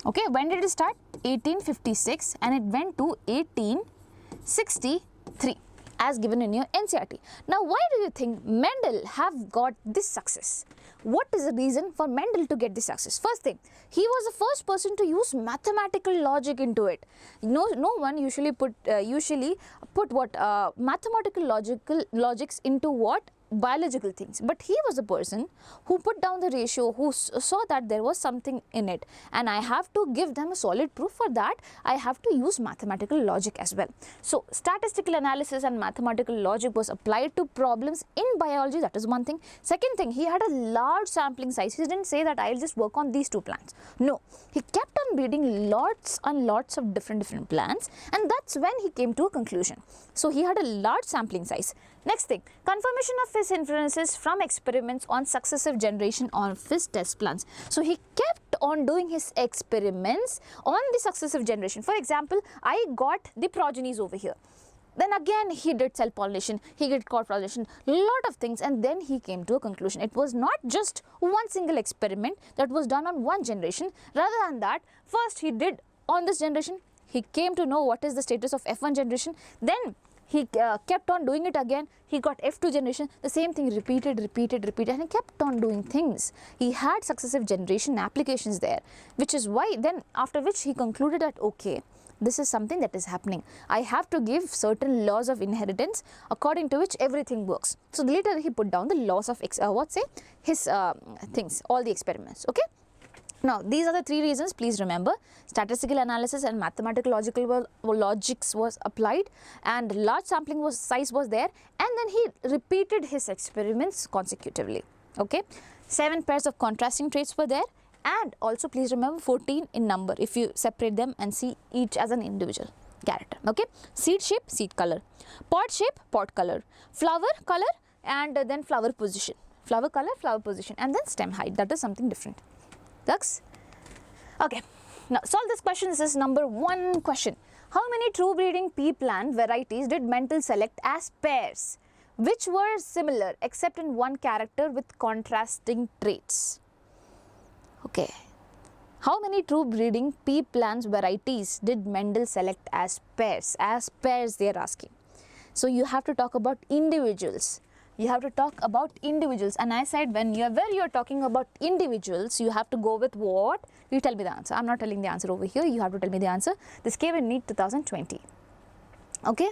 Okay, when did it start? 1856 and it went to 1863 as given in your NCERT. Now, why do you think Mendel have got this success? What is the reason for Mendel to get this success? First thing, he was the first person to use mathematical logic into it. No one usually put mathematical logics into what? Biological things, but he was a person who put down the ratio, who saw that there was something in it, and I have to give them a solid proof. For that I have to use mathematical logic as well. So statistical analysis and mathematical logic was applied to problems in biology. That is one thing. Second thing, he had a large sampling size. He didn't say that I'll just work on these 2 plants. No, he kept on breeding lots and lots of different plants, and that's when he came to a conclusion. So he had a large sampling size. Next thing, confirmation of his inferences from experiments on successive generation of his test plants. So he kept on doing his experiments on the successive generation. For example, I got the progenies over here. Then again he did cell pollination, he did cord pollination, lot of things, and then he came to a conclusion. It was not just one single experiment that was done on one generation. Rather than that, first he did on this generation, he came to know what is the status of F1 generation, then he kept on doing it again, he got F2 generation, the same thing repeated, and he kept on doing things. He had successive generation applications there, which is why then after which he concluded that, okay, this is something that is happening. I have to give certain laws of inheritance according to which everything works. So later he put down the laws of his things, all the experiments, okay. Now, these are the 3 reasons. Please remember, statistical analysis and mathematical logics was applied, and large sampling size was there, and then he repeated his experiments consecutively. Okay, 7 pairs of contrasting traits were there, and also please remember 14 in number if you separate them and see each as an individual character. Okay, seed shape, seed color, pod shape, pod color, flower color, and then flower position, flower color, flower position, and then stem height. That is something different. That's okay. Now solve this question. This is number 1 question. How many true breeding pea plant varieties did Mendel select as pairs which were similar except in one character with contrasting traits? Okay. How many true breeding pea plants varieties did Mendel select as pairs? As pairs they are asking. So you have to talk about individuals. You have to talk about individuals, and I said whenever you are talking about individuals, you have to go with what? You tell me the answer. I am not telling the answer over here. You have to tell me the answer. This came in NEET 2020. Okay,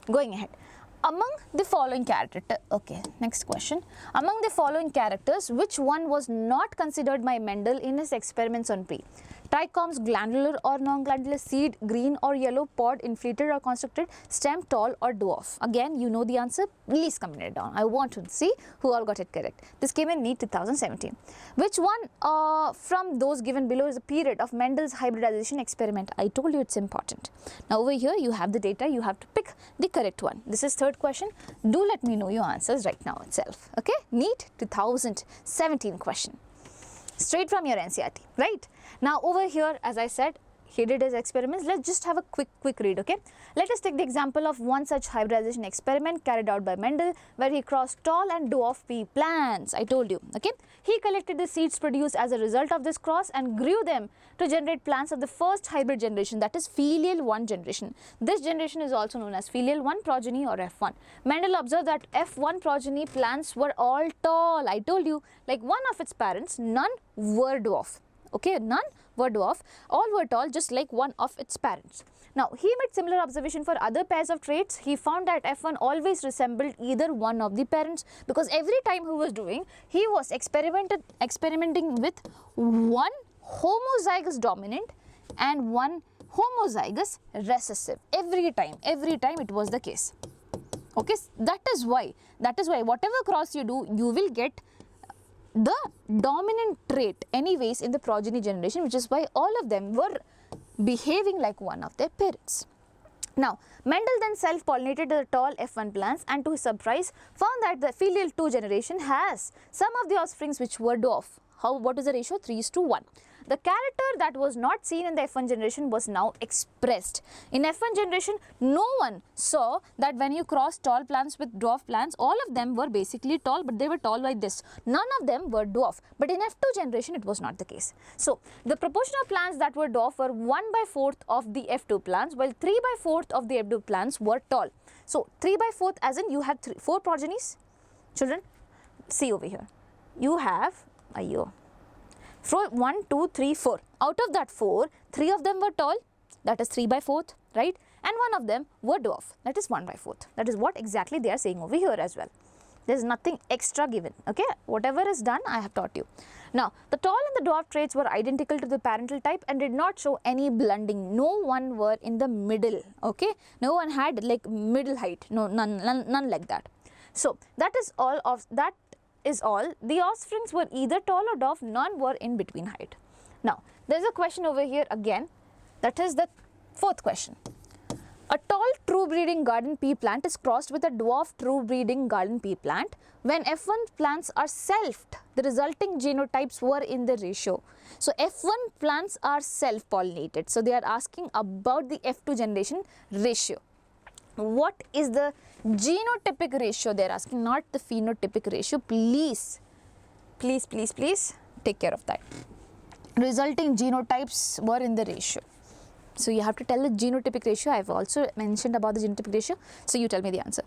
going ahead. Among the following characters, okay, next question. Among the following characters, which one was not considered by Mendel in his experiments on pea? Trichomes, glandular or non-glandular, seed, green or yellow, pod, inflated or constricted, stem, tall or dwarf. Again, you know the answer. Please comment it down. I want to see who all got it correct. This came in NEET 2017. Which one from those given below is a period of Mendel's hybridization experiment? I told you it's important. Now over here you have the data, you have to pick the correct one. This is third question. Do let me know your answers right now itself. Okay, NEET 2017 question. Straight from your NCERT, right? Now over here, as I said, he did his experiments. Let's just have a quick read, okay? Let us take the example of one such hybridization experiment carried out by Mendel, where he crossed tall and dwarf pea plants. I told you, okay? He collected the seeds produced as a result of this cross and grew them to generate plants of the first hybrid generation, that is filial 1 generation. This generation is also known as filial 1 progeny or F1. Mendel observed that F1 progeny plants were all tall. I told you, like one of its parents, none were dwarf. Okay, none were dwarf, all were tall, just like one of its parents. Now, he made similar observation for other pairs of traits. He found that F1 always resembled either one of the parents, because every time he was experimenting with one homozygous dominant and one homozygous recessive. Every time it was the case. Okay, that is why whatever cross you do, you will get the dominant trait anyways in the progeny generation, which is why all of them were behaving like one of their parents. Now, Mendel then self-pollinated the tall F1 plants and to his surprise found that the filial 2 generation has some of the offsprings which were dwarf. What is the ratio? 3:1. The character that was not seen in the F1 generation was now expressed. In F1 generation, no one saw that when you cross tall plants with dwarf plants, all of them were basically tall, but they were tall like this. None of them were dwarf. But in F2 generation, it was not the case. So, the proportion of plants that were dwarf were 1/4 of the F2 plants, while 3/4 of the F2 plants were tall. So, 3/4 as in you have 4 progenies. Children, see over here. You have, 1, 2, 3, 4. Out of that 4, 3 of them were tall, that is 3/4, right? And 1 of them were dwarf, that is 1/4. That is what exactly they are saying over here as well. There is nothing extra given, okay? Whatever is done, I have taught you. Now, the tall and the dwarf traits were identical to the parental type and did not show any blending. No one were in the middle, okay? No one had like middle height, no, none like that. So, that is all. The offsprings were either tall or dwarf, none were in between height. Now, there is a question over here again, that is the fourth question. A tall true breeding garden pea plant is crossed with a dwarf true breeding garden pea plant. When F1 plants are selfed, the resulting genotypes were in the ratio. So, F1 plants are self-pollinated. So, they are asking about the F2 generation ratio. What is the genotypic ratio? They are asking, not the phenotypic ratio. Please take care of that. Resulting genotypes were in the ratio. So, you have to tell the genotypic ratio. I have also mentioned about the genotypic ratio. So, you tell me the answer.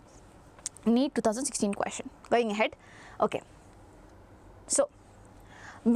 NEET 2016 question. Going ahead. Okay. So,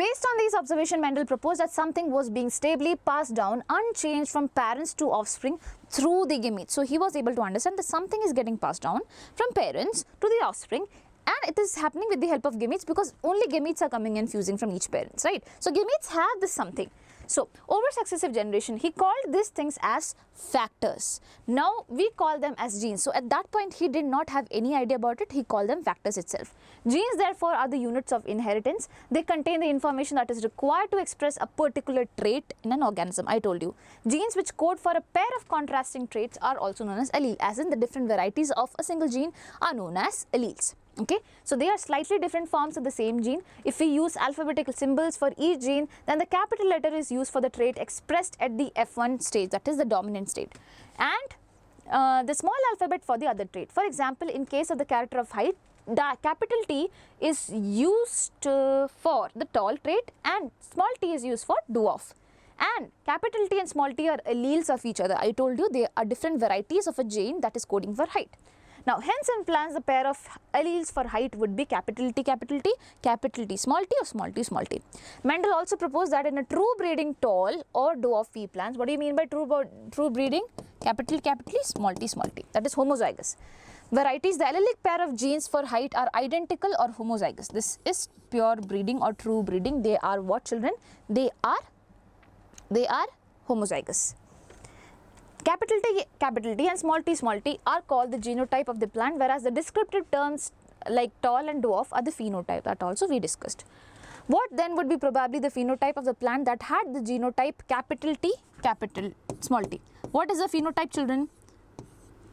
based on these observations, Mendel proposed that something was being stably passed down unchanged from parents to offspring through the gametes. So, he was able to understand that something is getting passed down from parents to the offspring, and it is happening with the help of gametes, because only gametes are coming and fusing from each parent, right? So, gametes have this something. So, over successive generation, he called these things as factors. Now, we call them as genes. So, at that point, he did not have any idea about it. He called them factors itself. Genes, therefore, are the units of inheritance. They contain the information that is required to express a particular trait in an organism. I told you. Genes which code for a pair of contrasting traits are also known as allele, as in the different varieties of a single gene are known as alleles. Okay, so they are slightly different forms of the same gene. If we use alphabetical symbols for each gene, then the capital letter is used for the trait expressed at the F1 stage, that is the dominant state, and the small alphabet for the other trait. For example, in case of the character of height, the capital T is used for the tall trait and small t is used for dwarf. And capital T and small t are alleles of each other. I told you they are different varieties of a gene that is coding for height. Now, hence in plants, the pair of alleles for height would be capital T, capital T, small t, or small t. Mendel also proposed that in a true breeding tall or dwarf pea plants, what do you mean by true breeding? Capital T, small t, that is homozygous. Varieties, the allelic pair of genes for height are identical or homozygous. This is pure breeding or true breeding. They are what, children? They are they are homozygous. Capital T and small t are called the genotype of the plant, whereas the descriptive terms like tall and dwarf are the phenotype, that also we discussed. What then would be probably the phenotype of the plant that had the genotype capital T, capital small t? What is the phenotype, children?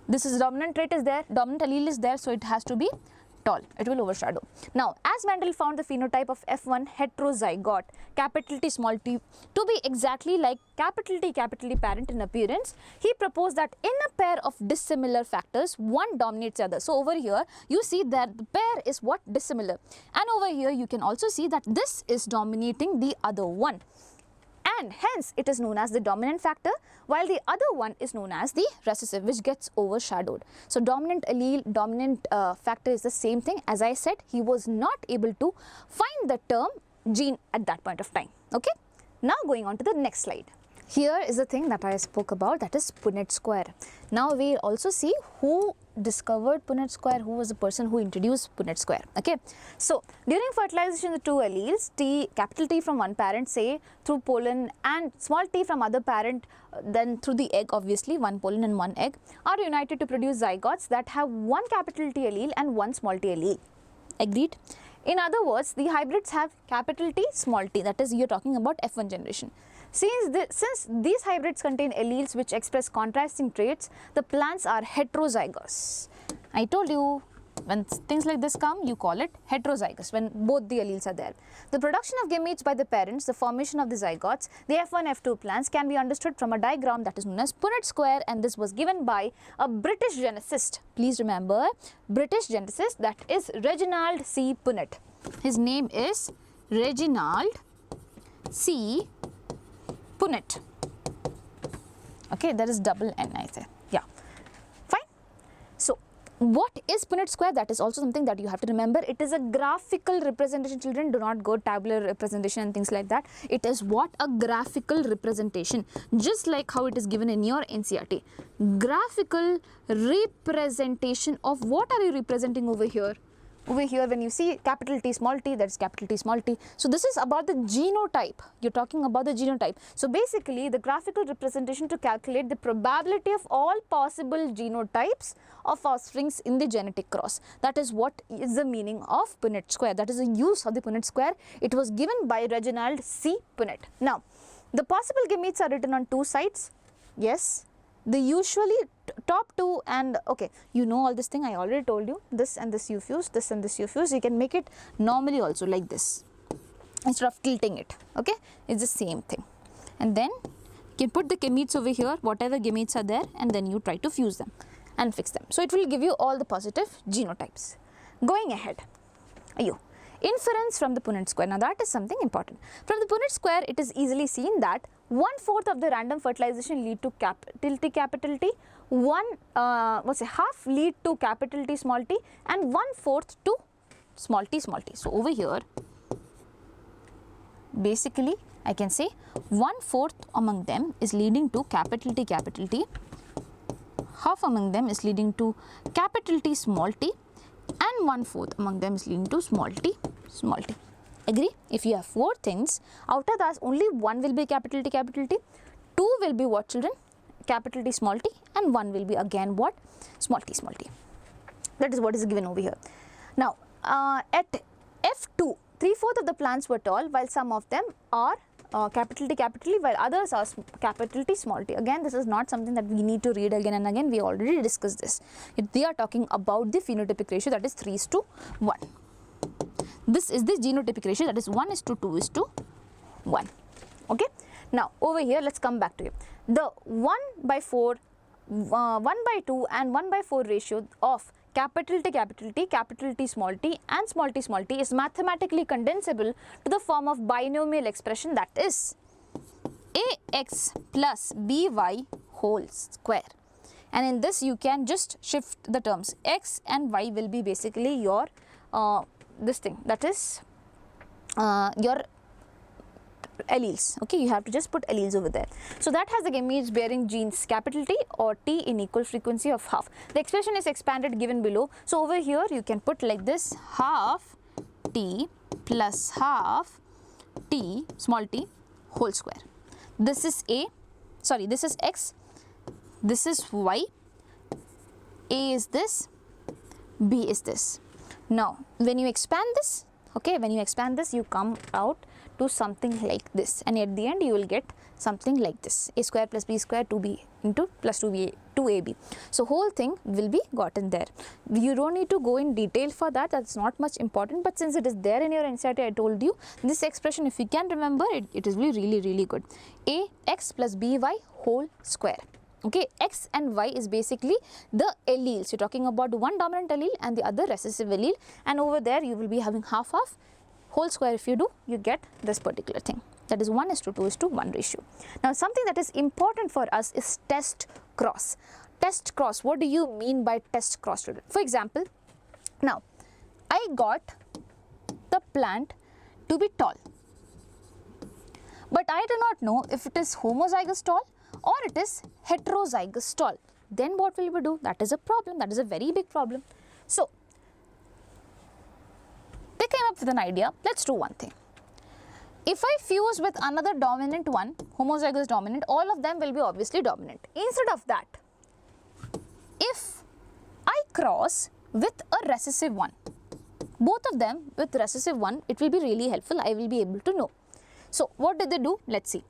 This is dominant trait is there, dominant allele is there, so it has to be tall, it will overshadow. Now, as Mendel found the phenotype of F1 heterozygote, capital T small t, to be exactly like capital T parent in appearance, he proposed that in a pair of dissimilar factors, one dominates the other. So, over here you see that the pair is what? Dissimilar, and over here you can also see that this is dominating the other one, and hence it is known as the dominant factor, while the other one is known as the recessive, which gets overshadowed. So, dominant allele, dominant factor is the same thing. As I said, he was not able to find the term gene at that point of time. Okay. Now, going on to the next slide. Here is the thing that I spoke about, that is Punnett square. Now, we will also see who discovered Punnett square, who was the person who introduced Punnett square. Okay. So, during fertilization, the two alleles, capital T from one parent, say through pollen, and small t from other parent, then through the egg, obviously one pollen and one egg, are united to produce zygotes that have one capital T allele and one small t allele. Agreed? In other words, the hybrids have capital T, small t, that is, you are talking about F1 generation. Since these hybrids contain alleles which express contrasting traits, the plants are heterozygous. I told you, when things like this come, you call it heterozygous, when both the alleles are there. The production of gametes by the parents, the formation of the zygotes, the F1, F2 plants can be understood from a diagram that is known as Punnett square, and this was given by a British geneticist. Please remember, British geneticist, that is Reginald C. Punnett. His name is Reginald C. Punnett. Okay, there is double N I say. Yeah, fine. So, what is Punnett square? That is also something that you have to remember. It is a graphical representation, children. Do not go tabular representation and things like that. It is what? A graphical representation, just like how it is given in your NCERT. Graphical representation of what are you representing over here? Over here, when you see capital T small t, that is capital T small t. So, this is about the genotype. You are talking about the genotype. So, basically, the graphical representation to calculate the probability of all possible genotypes of offsprings in the genetic cross. That is what is the meaning of Punnett square. That is the use of the Punnett square. It was given by Reginald C. Punnett. Now, the possible gametes are written on two sides. Yes. They usually top two, and okay, you know all this thing, I already told you, this and this you fuse, this and this you fuse. You can make it normally also like this instead of tilting it. Okay, it's the same thing. And then you can put the gametes over here, whatever gametes are there, and then you try to fuse them and fix them. So, it will give you all the positive genotypes. Going ahead, inference from the Punnett square. Now, that is something important. From the Punnett square, it is easily seen that 1/4 of the random fertilization lead to capital T, half lead to capital T small t, and 1/4 to small t. So, over here, basically, I can say 1/4 among them is leading to capital T, half among them is leading to capital T small t, and 1/4 among them is leading to small t. Agree? If you have 4 things, out of that only one will be capital T, 2 will be what, children? Capital T small t, and 1 will be again what? Small t. That is what is given over here. Now, at F2, 3/4 of the plants were tall, while some of them are capital T, while others are capital T small t. Again, this is not something that we need to read again and again. We already discussed this. They are talking about the phenotypic ratio, that is 3:1. This is the genotypic ratio, that is 1:2:1. Okay. Now, over here, let's come back to it. The 1/4, 1/2 and 1/4 ratio of capital T, capital T small t and small t is mathematically condensable to the form of binomial expression, that is ax plus by whole square. And in this, you can just shift the terms. X and y will be basically your this thing, that is your alleles. Okay, you have to just put alleles over there. So, that has the gametes bearing genes capital T or T in equal frequency of half. The expression is expanded given below. So, over here you can put like this, half T plus half T small t whole square. this is this is X, this is Y, A is this, B is this. Now, when you expand this, okay, when you expand this, you come out to something like this, and at the end you will get something like this, a square plus b square 2b into plus 2ab. So whole thing will be gotten there. You don't need to go in detail for that, that's not much important, but since it is there in your NCERT, I told you this expression, if you can remember it, it is really good. Ax plus by whole square. Okay, X and Y is basically the alleles. You're talking about one dominant allele and the other recessive allele, and over there you will be having half whole square. If you do, you get this particular thing. That is 1:2:1 ratio. Now, something that is important for us is test cross. Test cross, what do you mean by test cross, student? For example, now I got the plant to be tall, but I do not know if it is homozygous tall or it is heterozygous tall. Then what will we do? That is a problem. That is a very big problem. So they came up with an idea. Let's do one thing. If I fuse with another dominant one, homozygous dominant, all of them will be obviously dominant. Instead of that, if I cross with a recessive one, both of them with recessive one, it will be really helpful. I will be able to know. So what did they do? Let's see.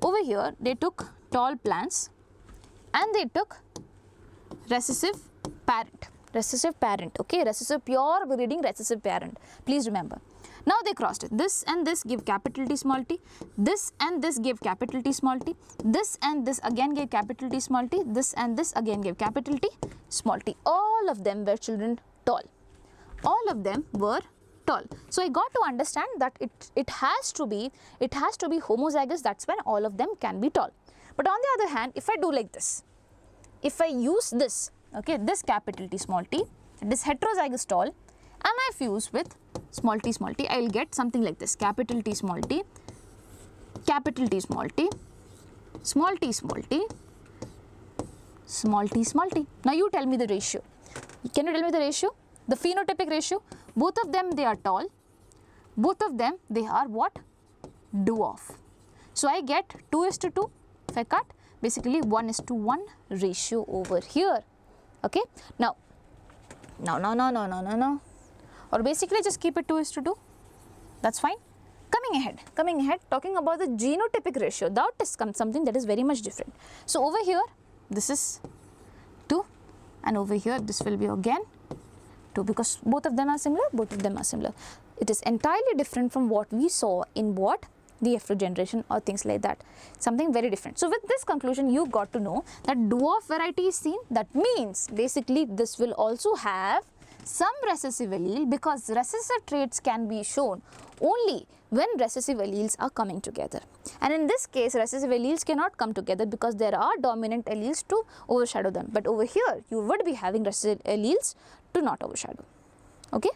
Over here, they took tall plants and they took recessive parent, okay, recessive pure breeding recessive parent. Please remember. Now they crossed it. This and this give capital T small t. This and this gave capital T small t. This and this again gave capital T small t. This and this again gave capital T small t. All of them were children tall. All of them were tall. So I got to understand that it has to be homozygous. That's when all of them can be tall. But on the other hand, if I do like this, if I use this, okay, this capital T small t, this heterozygous tall, and I fuse with small t, I will get something like this, capital T small t, capital T small t, small t small t, small t small t. Now you tell me the ratio. Can you tell me the ratio? The phenotypic ratio. Both of them, they are tall. Both of them, they are what? Dwarf. So I get 2:2. If I cut, basically 1:1 ratio over here. Okay. Now, or basically just keep it 2:2. That's fine. Coming ahead, talking about the genotypic ratio. That is something that is very much different. So over here, this is 2, and over here, this will be again 2, because both of them are similar. It is entirely different from what we saw in the F2 generation or things like that. Something very different. So with this conclusion, you got to know that dwarf variety is seen. That means basically this will also have some recessive allele, because recessive traits can be shown only when recessive alleles are coming together. And in this case, recessive alleles cannot come together because there are dominant alleles to overshadow them. But over here, you would be having recessive alleles to not overshadow. Okay.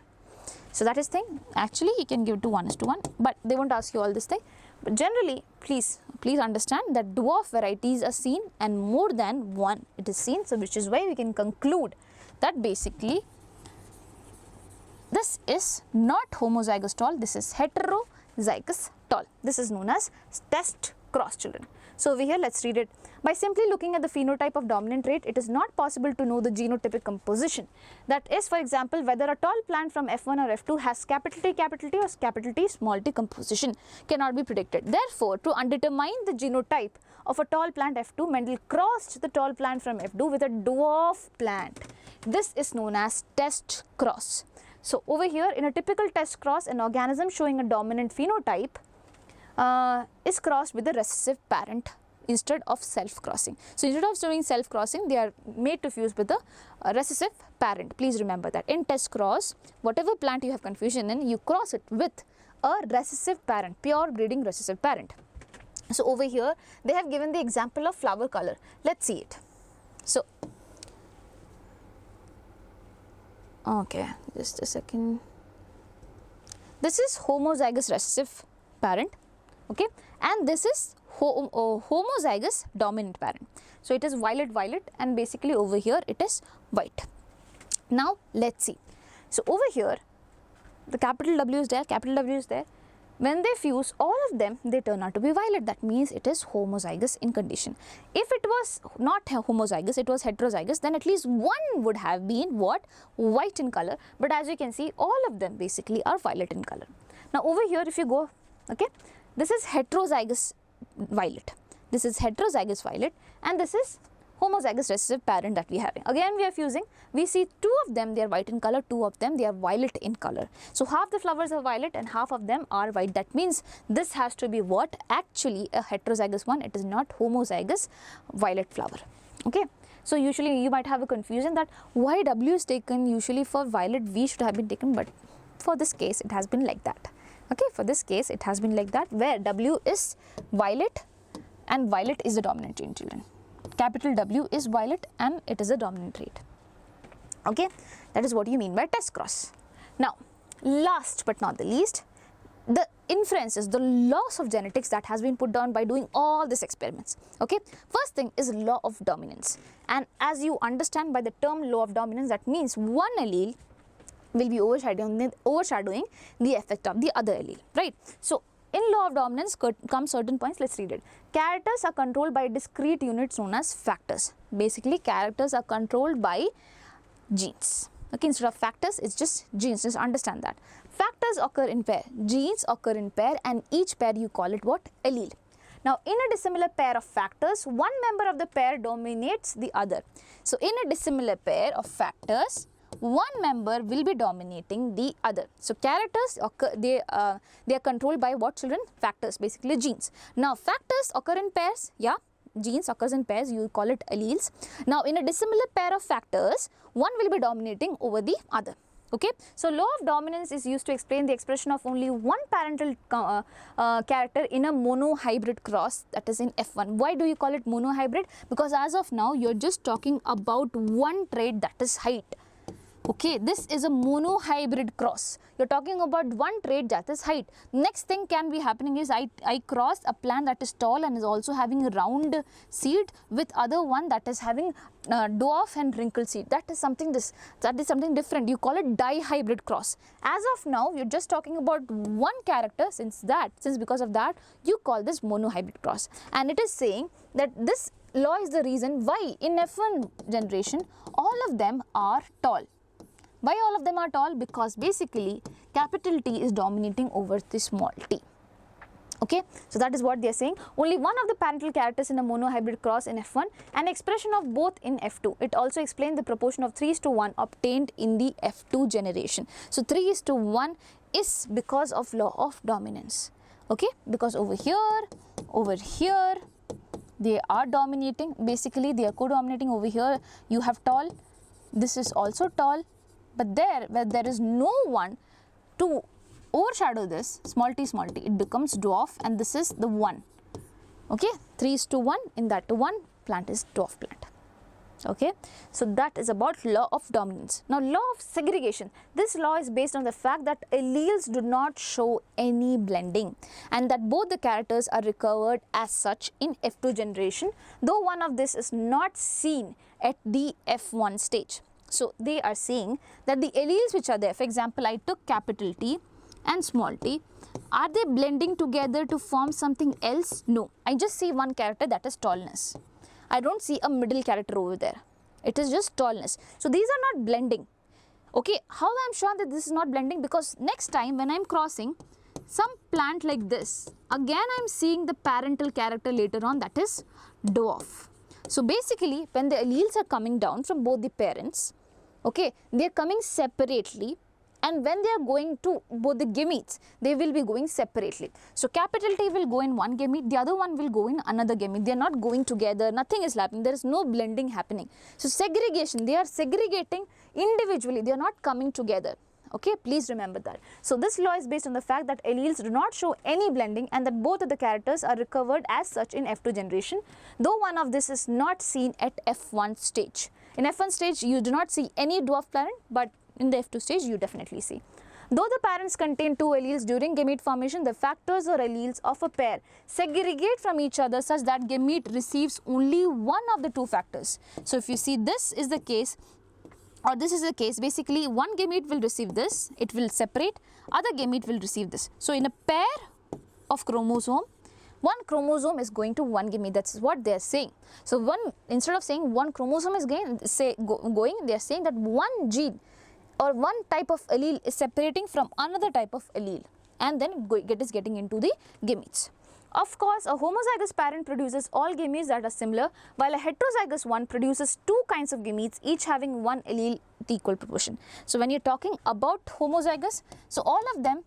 So that is thing. Actually, you can give to 1:1, but they won't ask you all this thing. But generally, please understand that dwarf varieties are seen and more than one it is seen. So which is why we can conclude that basically this is not homozygous tall, this is heterozygous tall. This is known as test cross, children. So over here, let's read it. By simply looking at the phenotype of dominant trait, it is not possible to know the genotypic composition. That is, for example, whether a tall plant from F1 or F2 has capital T or capital T small t composition cannot be predicted. Therefore, to determine the genotype of a tall plant F2, Mendel crossed the tall plant from F2 with a dwarf plant. This is known as test cross. So over here, in a typical test cross, an organism showing a dominant phenotype is crossed with a recessive parent instead of self-crossing. So instead of doing self-crossing, they are made to fuse with a recessive parent. Please remember that. In test cross, whatever plant you have confusion in, you cross it with a recessive parent, pure breeding recessive parent. So over here, they have given the example of flower color. Let's see it. So, okay, just a second. This is homozygous recessive parent, okay, and this is homozygous dominant parent. So it is violet, and basically over here it is white. Now let's see. So over here, the capital W is there, When they fuse, all of them, they turn out to be violet. That means it is homozygous in condition. If it was not homozygous, it was heterozygous, then at least one would have been what? White in color. But as you can see, all of them basically are violet in color. Now over here, if you go, okay, this is heterozygous violet. This is heterozygous violet, and this is homozygous recessive parent that we are having. Again, we are fusing. We see two of them, they are white in color, two of them, they are violet in color. So half the flowers are violet and half of them are white. That means this has to be what? Actually a heterozygous one. It is not homozygous violet flower. Okay. So usually you might have a confusion that why W is taken, usually for violet V should have been taken, but for this case it has been like that. Okay, for this case it has been like that, where W is violet and violet is the dominant trait in children. Capital W is violet and it is a dominant trait. Okay, that is what you mean by test cross. Now, last but not the least, the inferences, the laws of genetics that has been put down by doing all these experiments. Okay, first thing is law of dominance, and as you understand by the term law of dominance, that means one allele will be overshadowing the effect of the other allele, right? So in law of dominance come certain points. Let's read it. Characters are controlled by discrete units known as factors. Basically, characters are controlled by genes. Okay, instead of factors, it's just genes. Just understand that. Factors occur in pair, genes occur in pair, and each pair you call it what? Allele. Now, in a dissimilar pair of factors, one member of the pair dominates the other. So, in a dissimilar pair of factors, one member will be dominating the other. So characters occur, they are controlled by what, children? Factors, basically genes. Now factors occur in pairs, yeah, genes occurs in pairs, you call it alleles. Now in a dissimilar pair of factors, one will be dominating over the other. Okay, so law of dominance is used to explain the expression of only one parental character in a monohybrid cross, that is in F1. Why do you call it monohybrid? Because as of now you are just talking about one trait, that is height. Okay, this is a monohybrid cross. You're talking about one trait, that is height. Next thing can be happening is I cross a plant that is tall and is also having a round seed with other one that is having dwarf and wrinkled seed. That is something different. You call it dihybrid cross. As of now, you're just talking about one character. Since because of that, you call this monohybrid cross. And it is saying that this law is the reason why in F1 generation all of them are tall. Why all of them are tall? Because basically capital T is dominating over the small t. Okay, so that is what they are saying. Only one of the parental characters in a monohybrid cross in F1 and expression of both in F2. It also explains the proportion of 3:1 obtained in the F2 generation. So 3:1 is because of law of dominance. Okay, because over here they are dominating. Basically they are co-dominating. Over here you have tall, this is also tall. But where there is no one to overshadow this, small t, it becomes dwarf, and this is the 1. Okay, 3:1, in that 1 plant is dwarf plant. Okay, so that is about law of dominance. Now law of segregation. This law is based on the fact that alleles do not show any blending and that both the characters are recovered as such in F2 generation, though one of this is not seen at the F1 stage. So they are saying that the alleles which are there, for example, I took capital T and small t, are they blending together to form something else? No, I just see one character, that is tallness. I don't see a middle character over there. It is just tallness. So these are not blending. Okay, how I am sure that this is not blending? Because next time when I am crossing some plant like this, again I am seeing the parental character later on, that is dwarf. So basically when the alleles are coming down from both the parents, okay, they are coming separately, and when they are going to both the gametes, they will be going separately. So capital T will go in one gamete, the other one will go in another gamete. They are not going together, nothing is happening, there is no blending happening. So segregation, they are segregating individually, they are not coming together. Okay, please remember that. So this law is based on the fact that alleles do not show any blending and that both of the characters are recovered as such in F2 generation, though one of this is not seen at F1 stage. In F1 stage, you do not see any dwarf parent, but in the F2 stage, you definitely see. Though the parents contain two alleles during gamete formation, the factors or alleles of a pair segregate from each other such that gamete receives only one of the two factors. So if you see, this is the case or this is the case, basically one gamete will receive this, it will separate, other gamete will receive this. So in a pair of chromosome, one chromosome is going to one gamete, that's what they are saying. So instead of saying one chromosome is going, they are saying that one gene or one type of allele is separating from another type of allele, and then it is getting into the gametes. Of course, a homozygous parent produces all gametes that are similar, while a heterozygous one produces two kinds of gametes, each having one allele with equal proportion. So when you're talking about homozygous, so all of them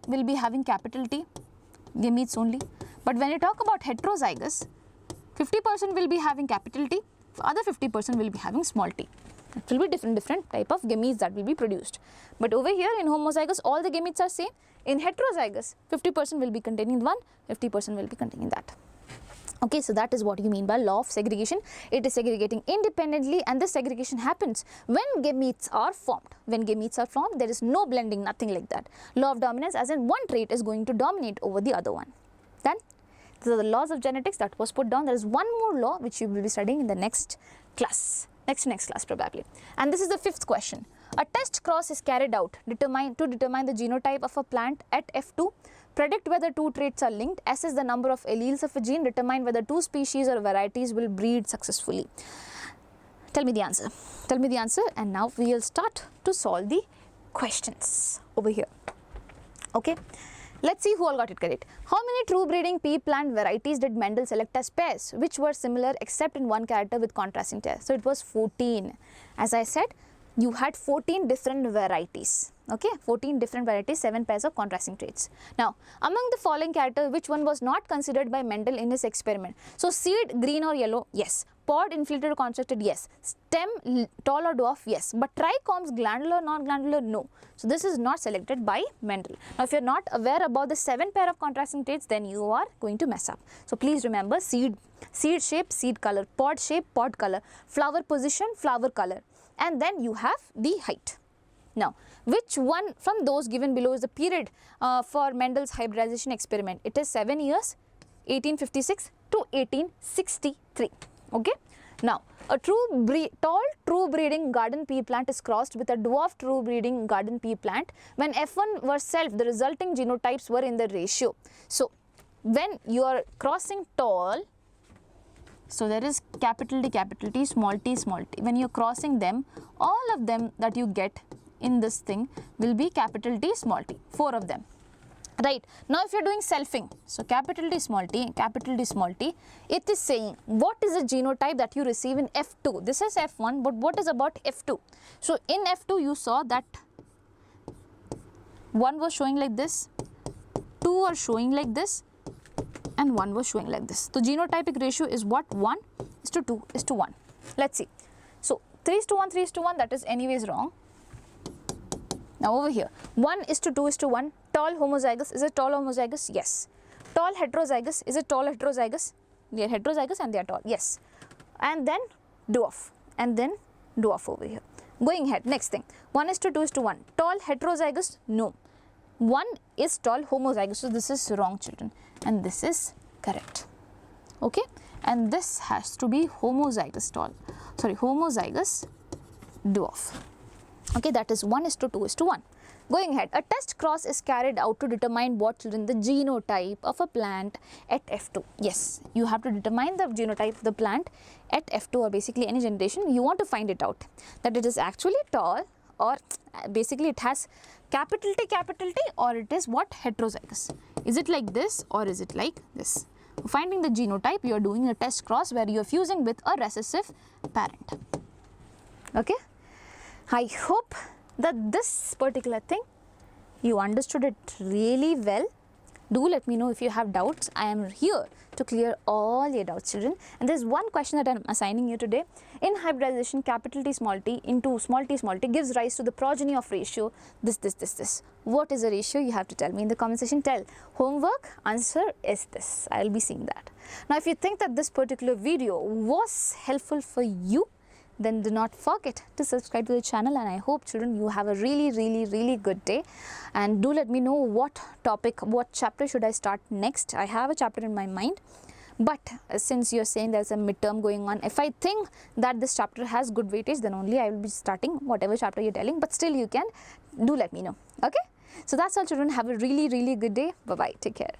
will be having capital T gametes only. But when you talk about heterozygous, 50% will be having capital T, other 50% will be having small t. It will be different type of gametes that will be produced. But over here in homozygous, all the gametes are same. In heterozygous, 50% will be containing one, 50% will be containing that. Okay, so that is what you mean by law of segregation. It is segregating independently, and this segregation happens when gametes are formed. When gametes are formed, there is no blending, nothing like that. Law of dominance, as in one trait is going to dominate over the other one. Then, these are the laws of genetics that was put down. There is one more law which you will be studying in the next class. Next class probably. And this is the fifth question. A test cross is carried out to determine the genotype of a plant at F2, predict whether two traits are linked, assess the number of alleles of a gene, determine whether two species or varieties will breed successfully. Tell me the answer. Tell me the answer, and now we will start to solve the questions over here. Okay. Let's see who all got it correct. How many true breeding pea plant varieties did Mendel select as pairs, which were similar except in one character with contrasting pairs? So it was 14. As I said, you had 14 different varieties. Okay, 14 different varieties, 7 pairs of contrasting traits. Now, among the following characters, which one was not considered by Mendel in his experiment? So seed, green or yellow? Yes. Pod, inflated or constructed? Yes. Stem, tall or dwarf? Yes. But trichomes, glandular or non-glandular? No. So this is not selected by Mendel. Now, if you are not aware about the 7 pair of contrasting traits, then you are going to mess up. So please remember seed shape, seed color, pod shape, pod color, flower position, flower color, and then you have the height. Now, which one from those given below is the period for Mendel's hybridization experiment? It is 7 years, 1856 to 1863. Okay. Now, a tall true breeding garden pea plant is crossed with a dwarf true breeding garden pea plant. When F1 were self, the resulting genotypes were in the ratio. So, when you are crossing tall, so there is capital T, small t, small t. When you are crossing them, all of them that you get in this thing will be capital T, small t, 4 of them. Right. Now, if you are doing selfing, so capital T, small t, it is saying what is the genotype that you receive in F2. This is F1, but what is about F2? So, in F2 you saw that 1 was showing like this, 2 are showing like this, and 1 was showing like this. The genotypic ratio is what? 1:2:1. Let's see. So, 3:1, that is anyways wrong. Now, over here, 1:2:1, tall homozygous, is it tall homozygous? Yes. Tall heterozygous, is it tall heterozygous? They are heterozygous and they are tall, yes. And then dwarf, over here. Going ahead, next thing, 1:2:1, tall heterozygous, no. 1 is tall homozygous, so this is wrong, children, and this is correct. Okay, and this has to be homozygous dwarf. Okay, that is 1:2:1. Going ahead, a test cross is carried out to determine what, children? The genotype of a plant at F2. Yes, you have to determine the genotype of the plant at F2, or basically any generation. You want to find it out, that it is actually tall, or basically it has capital T, or it is what? Heterozygous. Is it like this or is it like this? For finding the genotype, you are doing a test cross where you are fusing with a recessive parent. Okay. I hope that this particular thing, you understood it really well. Do let me know if you have doubts. I am here to clear all your doubts, children. And there is one question that I am assigning you today. In hybridization, capital T small t into small t gives rise to the progeny of ratio this. What is the ratio? You have to tell me in the comment section. Tell. Homework answer is this. I will be seeing that. Now, if you think that this particular video was helpful for you, then do not forget to subscribe to the channel, and I hope, children, you have a really good day. And do let me know what topic, what chapter should I start next. I have a chapter in my mind, But since you're saying there's a midterm going on, if I think that this chapter has good weightage, then only I will be starting whatever chapter you're telling. But still, you can do let me know. Okay, so that's all, children. Have a really good day. Bye bye, take care.